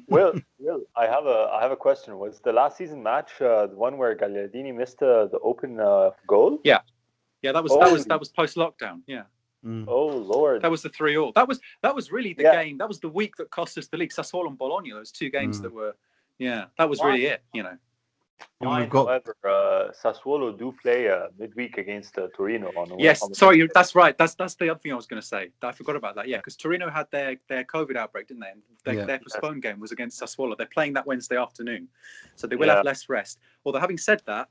Will, I have a question. Was the last season match the one where Gagliardini missed the open goal? Yeah, that was post lockdown. Yeah. Oh Lord, that was the 3-3. That was really the game. That was the week that cost us the league. Sassuolo and Bologna. Those 2 games that were. Yeah, that was really it. You know. However, Sassuolo do play midweek against Torino. Sorry, that's right. That's the other thing I was going to say. I forgot about that. Yeah, because Torino had their COVID outbreak, didn't they? And their postponed game was against Sassuolo. They're playing that Wednesday afternoon, so they will have less rest. Although having said that,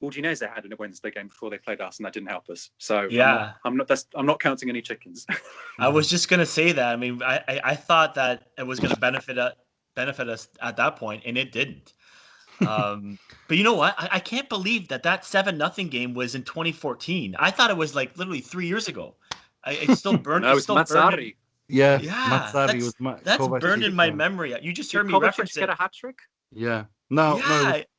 Udinese had a Wednesday game before they played us, and that didn't help us. So I'm not counting any chickens. I was just going to say that. I mean, I thought that it was going to benefit us at that point, and it didn't. But you know what? I can't believe that 7-0 game was in 2014. I thought it was like literally 3 years ago. It's still burned. No, it's Mazzarri. Yeah, Mazzarri was that's burned in my memory. You just heard me reference it. Get a hat trick? Yeah. No.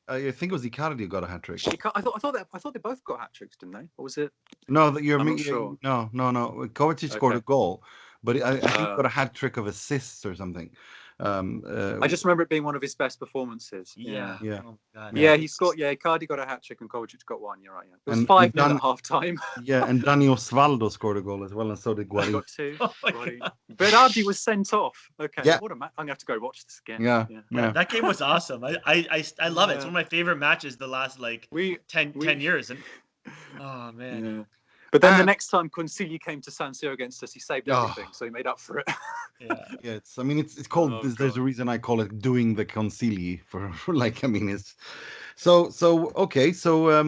I think it was Icardi who got a hat trick. I thought they both got hat tricks, didn't they? Or was it? No, sure. No. Kovacic scored a goal, but I think he got a hat trick of assists or something. I just remember it being one of his best performances. Yeah. Oh, God, he scored. Yeah, Icardi got a hat trick and Kovacic got 1. You're right. Yeah. It was 5-0 at half time. Yeah, and Dani Osvaldo scored a goal as well, and so did Guari. Got 2. Berardi was sent off. Okay. Yeah. What a match! I'm gonna have to go watch this again. Yeah. That game was awesome. I love it. It's one of my favorite matches the last 10 years. And oh man. Yeah. But then the next time Consigli came to San Siro against us, he saved everything, so he made up for it. It's called. There's a reason I call it doing the Consigli it's. So okay. So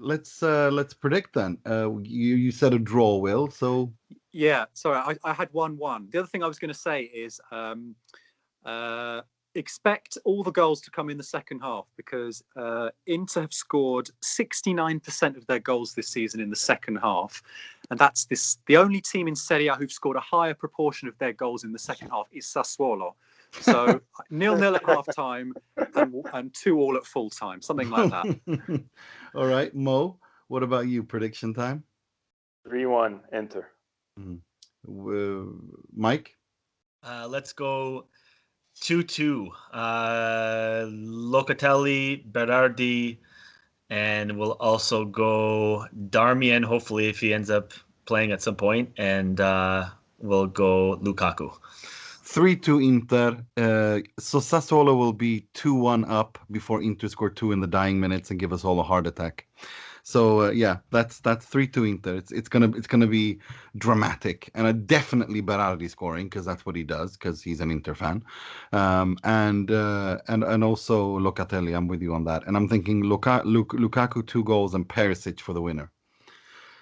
let's predict then. You said a draw, Will. So yeah. Sorry, I had 1-1. The other thing I was going to say is expect all the goals to come in the second half because Inter have scored 69% of their goals this season in the second half, and that's the only team in Serie A who've scored a higher proportion of their goals in the second half is Sassuolo. So 0-0 at half time and 2-2 at full time, something like that. All right, Mo, what about you? Prediction time? 3-1 Inter. Mike? Let's go 2-2. Locatelli, Berardi, and we'll also go Darmian, hopefully, if he ends up playing at some point, and we'll go Lukaku. 3-2 Inter. So Sassuolo will be 2-1 up before Inter score 2 in the dying minutes and give us all a heart attack. So that's 3-2 Inter. It's gonna be dramatic, and definitely Berardi scoring because that's what he does because he's an Inter fan, and also Locatelli. I'm with you on that, and I'm thinking Lukaku 2 goals and Perisic for the winner.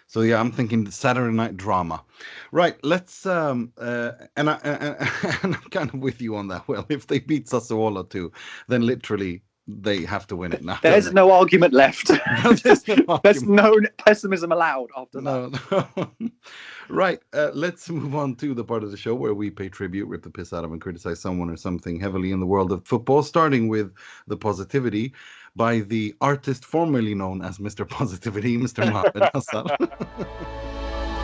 So I'm thinking the Saturday night drama. Right, let's and I'm kind of with you on that. Well, if they beat Sassuolo too, then literally they have to win it now. There's no argument left. There's no pessimism allowed after that. No. Right, let's move on to the part of the show where we pay tribute, rip the piss out of, and criticize someone or something heavily in the world of football, starting with the positivity by the artist formerly known as Mr. Positivity, Mr. Mohamed Hassan.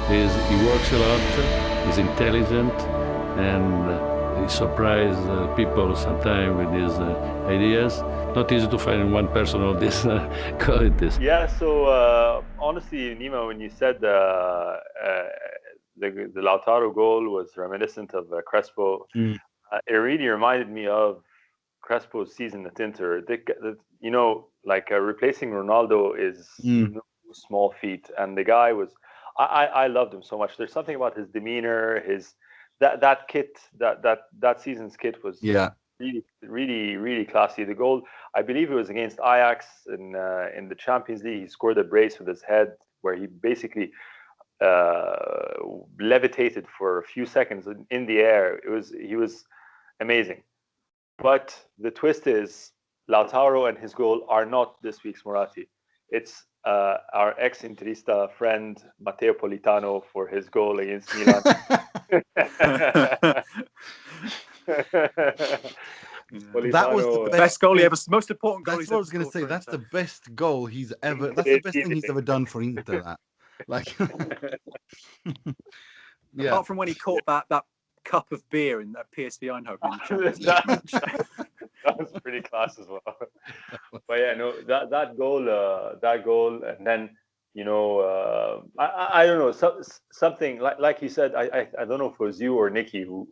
He works a lot, he's intelligent, and He surprised people sometimes with his ideas. Not easy to find one person of this qualities. Yeah, so honestly, Nima, when you said the Lautaro goal was reminiscent of Crespo, it really reminded me of Crespo's season at Inter. You know, like replacing Ronaldo is no small feat, and the guy was. I loved him so much. There's something about his demeanor, that kit, that season's kit was really classy. The goal, I believe it was against Ajax in the Champions League. He scored a brace with his head where he basically levitated for a few seconds in the air. He was amazing. But the twist is Lautaro and his goal are not this week's Moratti. It's our ex-Interista friend Matteo Politano for his goal against Milan. That was the best goal he ever. Most important goal. That's what I was going to say. That's the best goal he's ever. That's the best thing he's ever done for Inter. That, like, yeah. Apart from when he caught that cup of beer in that PSV Eindhoven. That was pretty class as well. But yeah, no, that goal, and then you know, I don't know, something like you said. I don't know if it was you or Nicky who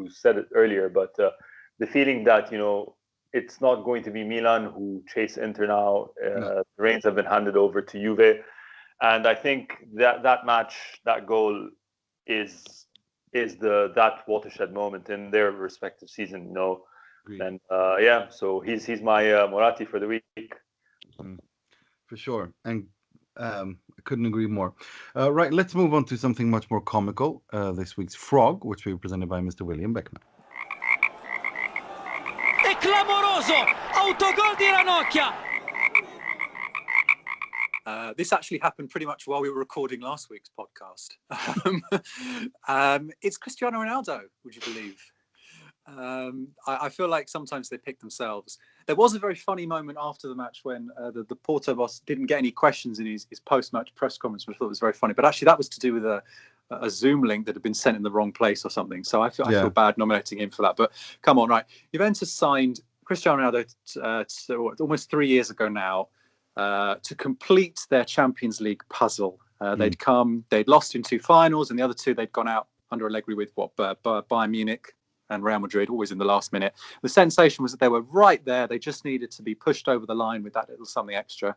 said it earlier, but the feeling that, you know, it's not going to be Milan who chase Inter now. The reins have been handed over to Juve, and I think that match, that goal, is that watershed moment in their respective season, you know. Agreed. And yeah, so he's my Moratti for the week. For sure, and I couldn't agree more. Right, let's move on to something much more comical. This week's Frog, which will be presented by Mr. William Beckman. È clamoroso! Autogol di Ranocchia! This actually happened pretty much while we were recording last week's podcast. It's Cristiano Ronaldo, would you believe? I feel like sometimes they pick themselves. There was a very funny moment after the match when the Porto boss didn't get any questions in his post-match press conference, which I thought was very funny. But actually, that was to do with a Zoom link that had been sent in the wrong place or something. So I feel bad nominating him for that. But come on, right? Juventus signed Cristiano Ronaldo almost 3 years ago now to complete their Champions League puzzle. They'd lost in 2 finals, and the other 2 they'd gone out under Allegri with Bayern Munich and Real Madrid, always in the last minute. The sensation was that they were right there. They just needed to be pushed over the line with that little something extra.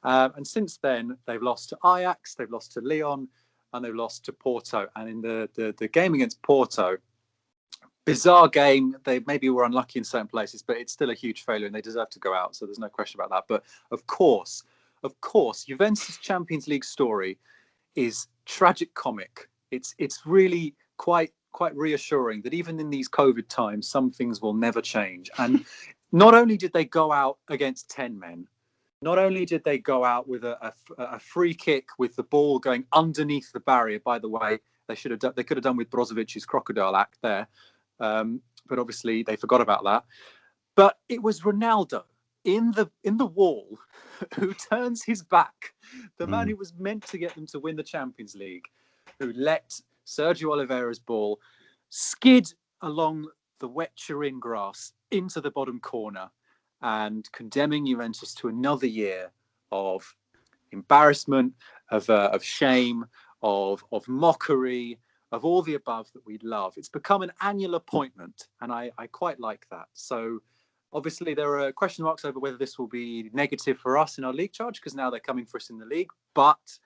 And since then, they've lost to Ajax, they've lost to Lyon, and they've lost to Porto. And in the game against Porto, bizarre game. They maybe were unlucky in certain places, but it's still a huge failure, and they deserve to go out. So there's no question about that. But of course, Juventus' Champions League story is tragic comic. It's really quite reassuring that even in these COVID times, some things will never change. And not only did they go out against 10 men, not only did they go out with a free kick with the ball going underneath the barrier. By the way, they could have done with Brozovic's crocodile act there, but obviously they forgot about that. But it was Ronaldo in the wall who turns his back, the man who was meant to get them to win the Champions League, who let Sergio Oliveira's ball skid along the wet Turin grass into the bottom corner, and condemning Juventus to another year of embarrassment, of shame, of mockery, of all the above that we love. It's become an annual appointment, and I quite like that. So obviously there are question marks over whether this will be negative for us in our league charge, because now they're coming for us in the league. But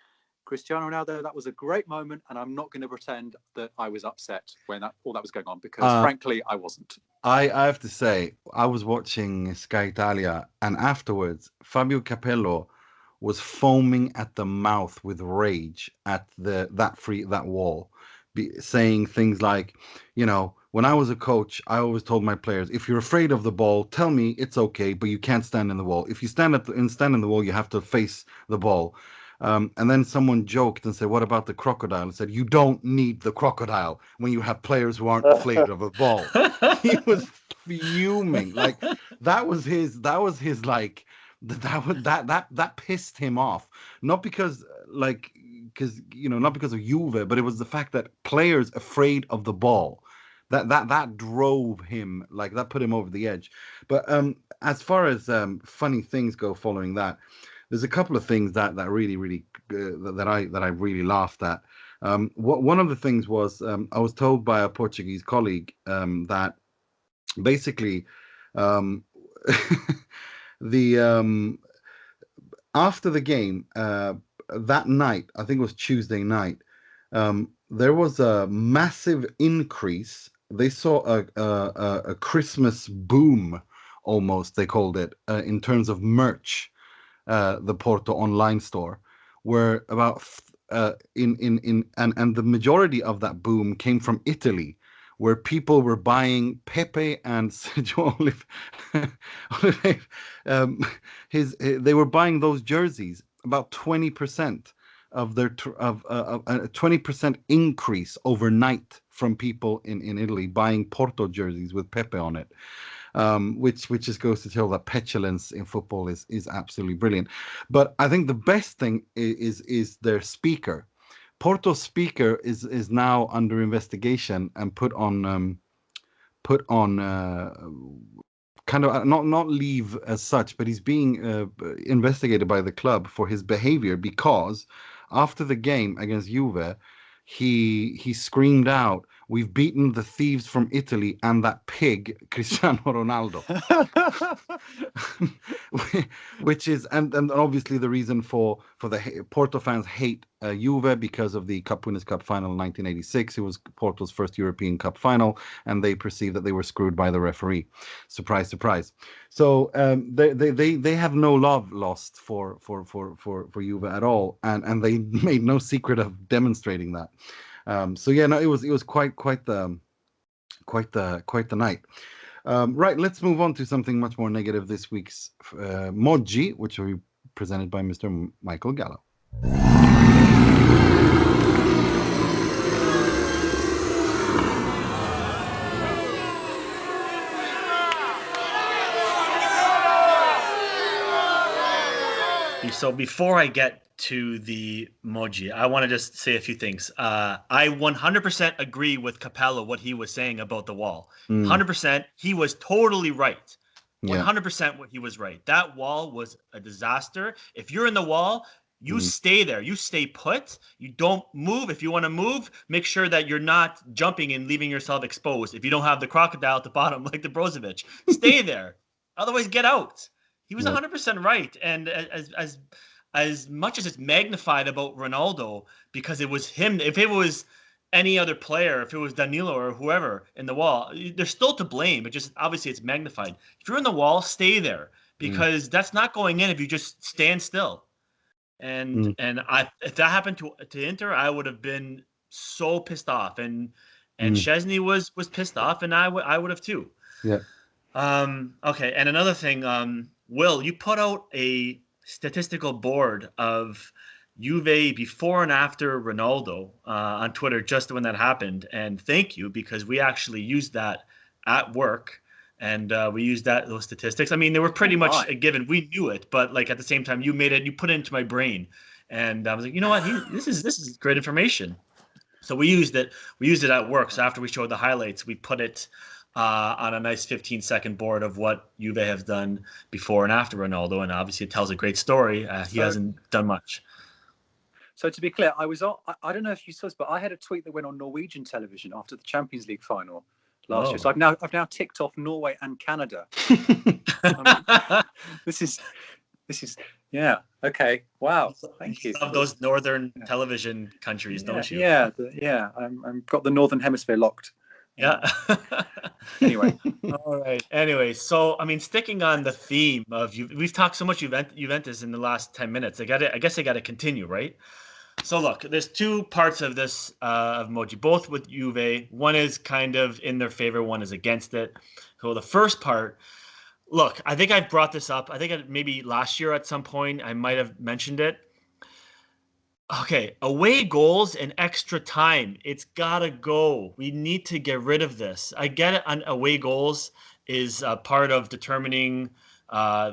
Cristiano Ronaldo, that was a great moment, and I'm not going to pretend that I was upset when all that was going on, because frankly, I wasn't. I have to say, I was watching Sky Italia, and afterwards, Fabio Capello was foaming at the mouth with rage at that wall, saying things like, you know, when I was a coach, I always told my players, if you're afraid of the ball, tell me it's okay, but you can't stand in the wall. If you stand in the wall, you have to face the ball. And then someone joked and said, what about the crocodile? And said, you don't need the crocodile when you have players who aren't afraid of a ball. He was fuming. Like that was his like that pissed him off. Not because not because of Juve, but it was the fact that players afraid of the ball. that drove him, like that put him over the edge. But as far as funny things go following that, there's a couple of things that really that I really laughed at. One of the things was I was told by a Portuguese colleague that basically the after the game that night, I think it was Tuesday night, there was a massive increase. They saw a Christmas boom, almost they called it, in terms of merch. The Porto online store, where about and the majority of that boom came from Italy, where people were buying Pepe and Sergio Olive, they were buying those jerseys. About 20% of their a 20% increase overnight from people in Italy buying Porto jerseys with Pepe on it. Which just goes to tell that petulance in football is absolutely brilliant. But I think the best thing is their speaker. Porto's speaker is now under investigation and put on kind of not leave as such, but he's being investigated by the club for his behavior, because after the game against Juve, he screamed out, "We've beaten the thieves from Italy and that pig Cristiano Ronaldo," which is and obviously the reason for the Porto fans hate Juve because of the Cup Winners' Cup final in 1986. It was Porto's first European Cup final, and they perceived that they were screwed by the referee. Surprise, surprise. So they have no love lost for Juve at all, and they made no secret of demonstrating that. So yeah, no, it was quite the night. Right, let's move on to something much more negative this week's Moggi, which will be presented by Mr. Michael Gallo. So before I get to the Moggi, I want to just say a few things. I 100% agree with Capello, what he was saying about the wall. 100%. He was totally right. 100% what he was right. That wall was a disaster. If you're in the wall, you stay there. You stay put. You don't move. If you want to move, make sure that you're not jumping and leaving yourself exposed. If you don't have the crocodile at the bottom like the Brozovic, stay there. Otherwise, get out. He was 100% right. And as much as it's magnified about Ronaldo, because it was him, if it was any other player, if it was Danilo or whoever in the wall, they're still to blame, but just obviously it's magnified. If you're in the wall, stay there, because that's not going in if you just stand still. And if that happened to Inter, I would have been so pissed off. And Szczesny was pissed off, and I would have too. Yeah. Okay, and another thing, Will, you put out a statistical board of Juve before and after Ronaldo on Twitter just when that happened, and thank you, because we actually used that at work, and we used those statistics. I mean, they were pretty much a given. We knew it, but like at the same time, you put it into my brain, and I was like, you know what, this is great information. So we used it. We used it at work. So after we showed the highlights, we put it on a nice 15-second board of what Juve has done before and after Ronaldo, and obviously it tells a great story. He hasn't done much. So to be clear, I don't know if you saw this, but I had a tweet that went on Norwegian television after the Champions League final last year. So I've now ticked off Norway and Canada. This is yeah, okay, wow, thank you. Love those northern television countries, don't you? Yeah, I'm got the northern hemisphere locked. Yeah. Anyway. All right. Anyway, so I mean, sticking on the theme of we've talked so much Juventus in the last 10 minutes. I guess I got to continue, right? So look, there's two parts of this of Moggi, both with Juve. One is kind of in their favor, one is against it. So the first part, look, I think I've brought this up. I think maybe last year at some point I might have mentioned it. Okay, away goals and extra time. It's got to go. We need to get rid of this. I get it. Away goals is part of determining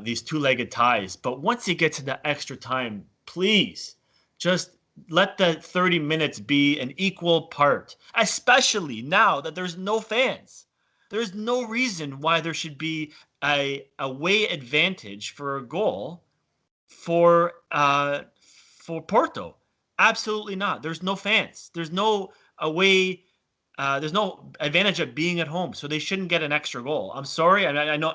these two-legged ties. But once you get to the extra time, please just the 30 minutes be an equal part, especially now that there's no fans. There's no reason why there should be a away advantage for a goal for Porto. Absolutely not. There's no fans. There's no away. There's no advantage of being at home, so they shouldn't get an extra goal. I'm sorry. I know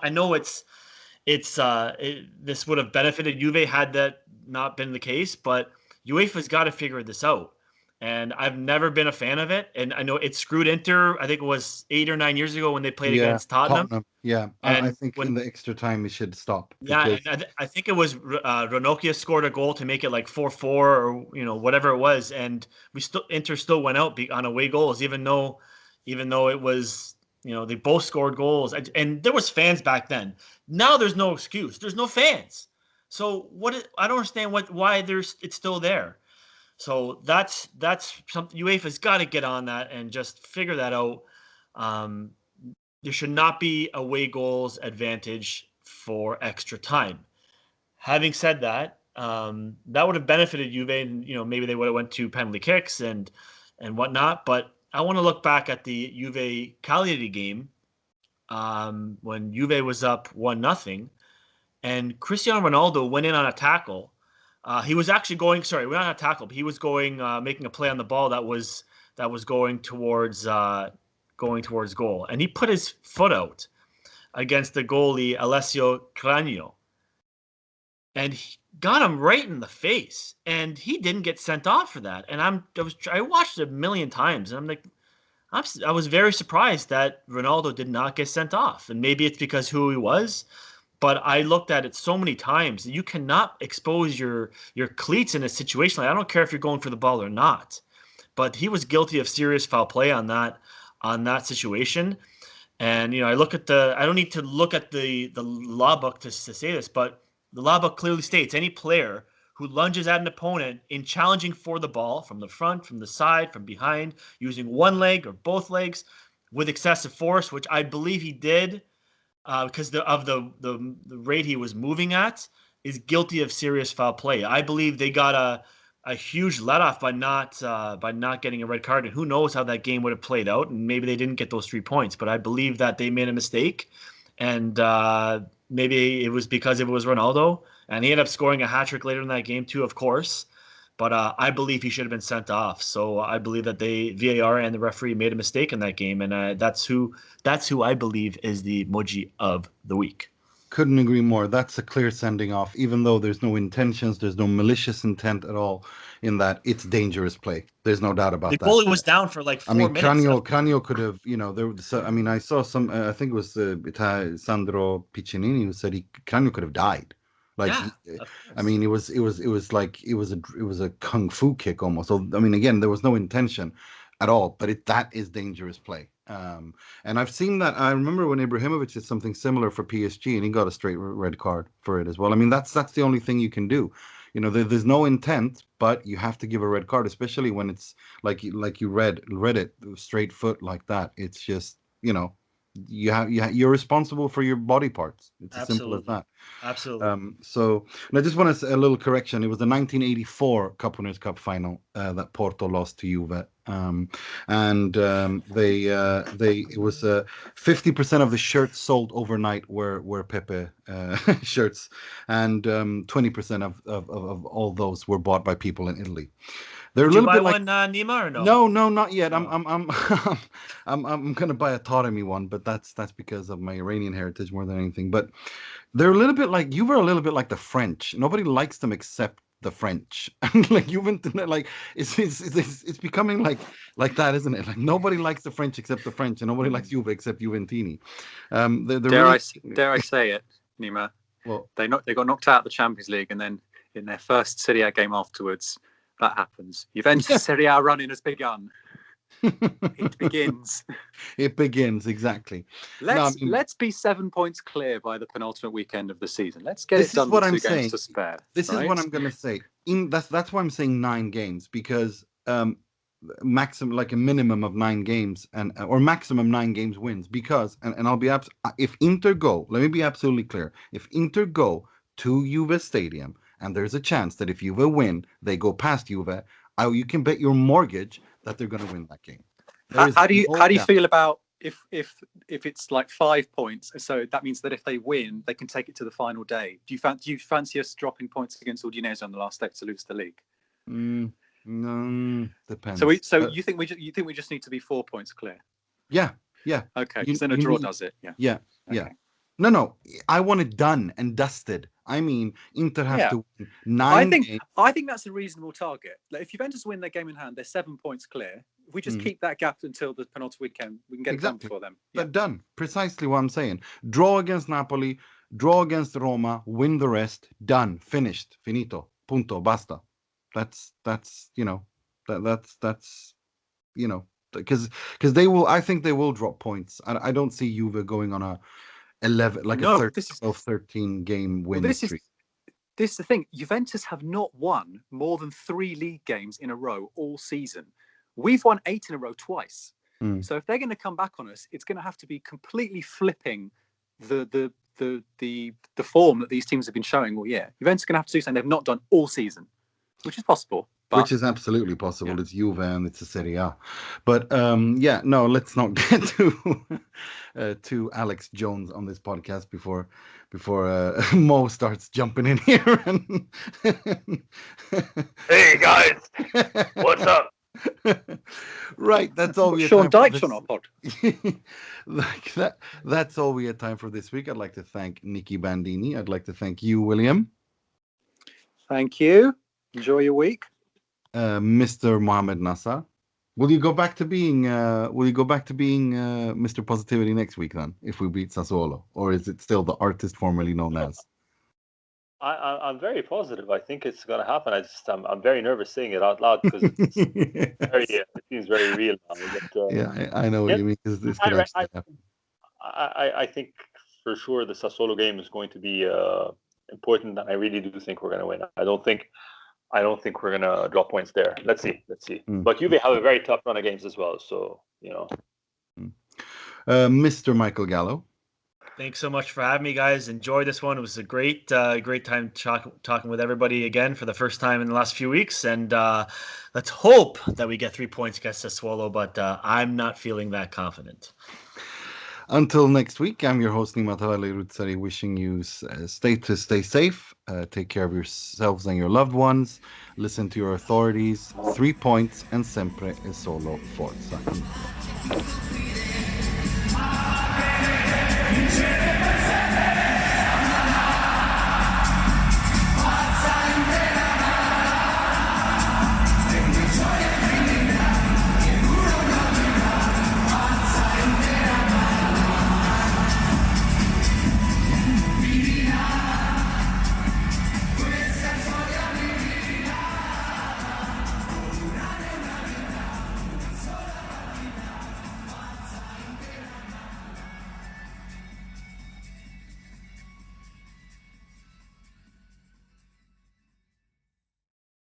this would have benefited Juve had that not been the case, but UEFA's got to figure this out. And I've never been a fan of it. And I know it screwed Inter. I think it was 8 or 9 years ago when they played against Tottenham. Yeah, and I think in the extra time it should stop. Yeah, and I think it was Ranocchia scored a goal to make it like 4-4 or whatever it was, and Inter still went out on away goals, even though it was they both scored goals, and there was fans back then. Now there's no excuse. There's no fans. So I don't understand why it's still there. So that's something UEFA's got to get on that and just figure that out. There should not be away goals advantage for extra time. Having said that, that would have benefited Juve, and maybe they would have went to penalty kicks and whatnot. But I want to look back at the Juve Cagliari game when Juve was up 1-0, and Cristiano Ronaldo went in on a tackle. He was actually going. Sorry, not on a tackle, but he was going, making a play on the ball that was going towards goal, and he put his foot out against the goalie Alessio Cragno, and he got him right in the face, and he didn't get sent off for that. And I watched it a million times, and I'm like, I was very surprised that Ronaldo did not get sent off, and maybe it's because who he was. But I looked at it so many times that you cannot expose your cleats in a situation like, I don't care if you're going for the ball or not. But he was guilty of serious foul play on that situation. And I look at I don't need to look at the law book to say this, but the law book clearly states any player who lunges at an opponent in challenging for the ball from the front, from the side, from behind, using one leg or both legs with excessive force, which I believe he did. Because of the rate he was moving at, is guilty of serious foul play. I believe they got a huge let-off by not getting a red card, and who knows how that game would have played out, and maybe they didn't get those 3 points. But I believe that they made a mistake, and maybe it was because it was Ronaldo, and he ended up scoring a hat-trick later in that game too, of course. But I believe he should have been sent off. So I believe that VAR and the referee made a mistake in that game, and that's who I believe is the Moggi of the week. Couldn't agree more. That's a clear sending off, even though there's no intentions, there's no malicious intent at all in that. It's dangerous play. There's no doubt about that. The goalie was down for like 4 minutes. Cragno could have, I saw some, I think it was Sandro Piccinini who said Cragno could have died. It was a kung fu kick almost. So again, there was no intention at all, but that is dangerous play. And I've seen that. I remember when Ibrahimovic did something similar for PSG, and he got a straight red card for it as well. That's the only thing you can do. There's no intent, but you have to give a red card, especially when it's like you read it, straight foot like that. It's just you're responsible for your body parts. It's as simple as that. Absolutely. So, and I just want to say a little correction. It was the 1984 Cup Winners' Cup final that Porto lost to Juve, and it was 50% of the shirts sold overnight were Pepe shirts, and 20% of all those were bought by people in Italy. They're Did you buy one, Nima, or no? No, not yet. I'm gonna buy a Taremi one, but that's because of my Iranian heritage more than anything. But they're a little bit like you were a little bit like the French. Nobody likes them except the French. It's becoming like that, isn't it? Like nobody likes the French except the French, and nobody likes Juve except Juventini. Dare I say it, Nima? Well, they got knocked out of the Champions League, and then in their first Serie A game afterwards, that happens. Juventus Serie A running has begun. It begins. It begins, exactly. Let's be 7 points clear by the penultimate weekend of the season. Let's get it done with 2 games to spare. This is what I'm going to say. That's why I'm saying 9 games, because maximum, like a minimum of 9 games, or maximum 9 games wins. Because and I'll be if Inter go, let me be absolutely clear. If Inter go to Juve Stadium, and there's a chance that if Juve win, they go past Juve, You can bet your mortgage that they're going to win that game. How do you feel about if it's like 5 points? So that means that if they win, they can take it to the final day. Do you fancy us dropping points against Udinese on the last day to lose the league? Depends. So you think we just need to be 4 points clear? Yeah. Okay, because then a draw does it. Yeah. Yeah. No. I want it done and dusted. I mean, Inter have to win 9 games. I think that's a reasonable target. Like, if Juventus win their game in hand, they're 7 points clear. If we just keep that gap until the penalty weekend, we can get it done before them. But done. Precisely what I'm saying. Draw against Napoli, draw against Roma, win the rest. Done. Finished. Finito. Punto. Basta. That's because they will. I think they will drop points. I don't see Juve going on a 13 game win streak. This is the thing. Juventus have not won more than 3 league games in a row all season. We've won 8 in a row twice. So if they're going to come back on us, it's going to have to be completely flipping the form that these teams have been showing all year. Juventus are going to have to do something they've not done all season, which is possible. Which is absolutely possible. Yeah. It's Juve and it's a Serie A. But let's not get to Alex Jones on this podcast before Mo starts jumping in here. Hey guys, what's up? Right, that's all we have Sean time Dyche on our pod. Like that. That's all we had time for this week. I'd like to thank Nicky Bandini. I'd like to thank you, William. Thank you. Enjoy your week. Mr. Mohamed Nassar. Will you go back to being Mr. Positivity next week then, if we beat Sassuolo, or is it still the artist formerly known as? I'm very positive. I think it's going to happen. I'm very nervous saying it out loud because it's it seems very real now. But, I know what you mean. Because this could actually happen. I think for sure the Sassuolo game is going to be important, and I really do think we're going to win. I don't think we're going to drop points there. Let's see. But Juve have a very tough run of games as well. So, Mr. Michael Gallo. Thanks so much for having me, guys. Enjoy this one. It was a great time talking with everybody again for the first time in the last few weeks. And let's hope that we get 3 points against Sassuolo, but I'm not feeling that confident. Until next week, I'm your host, Nima Rutsari, wishing you stay safe, take care of yourselves and your loved ones, listen to your authorities, 3 points, and sempre e solo forza.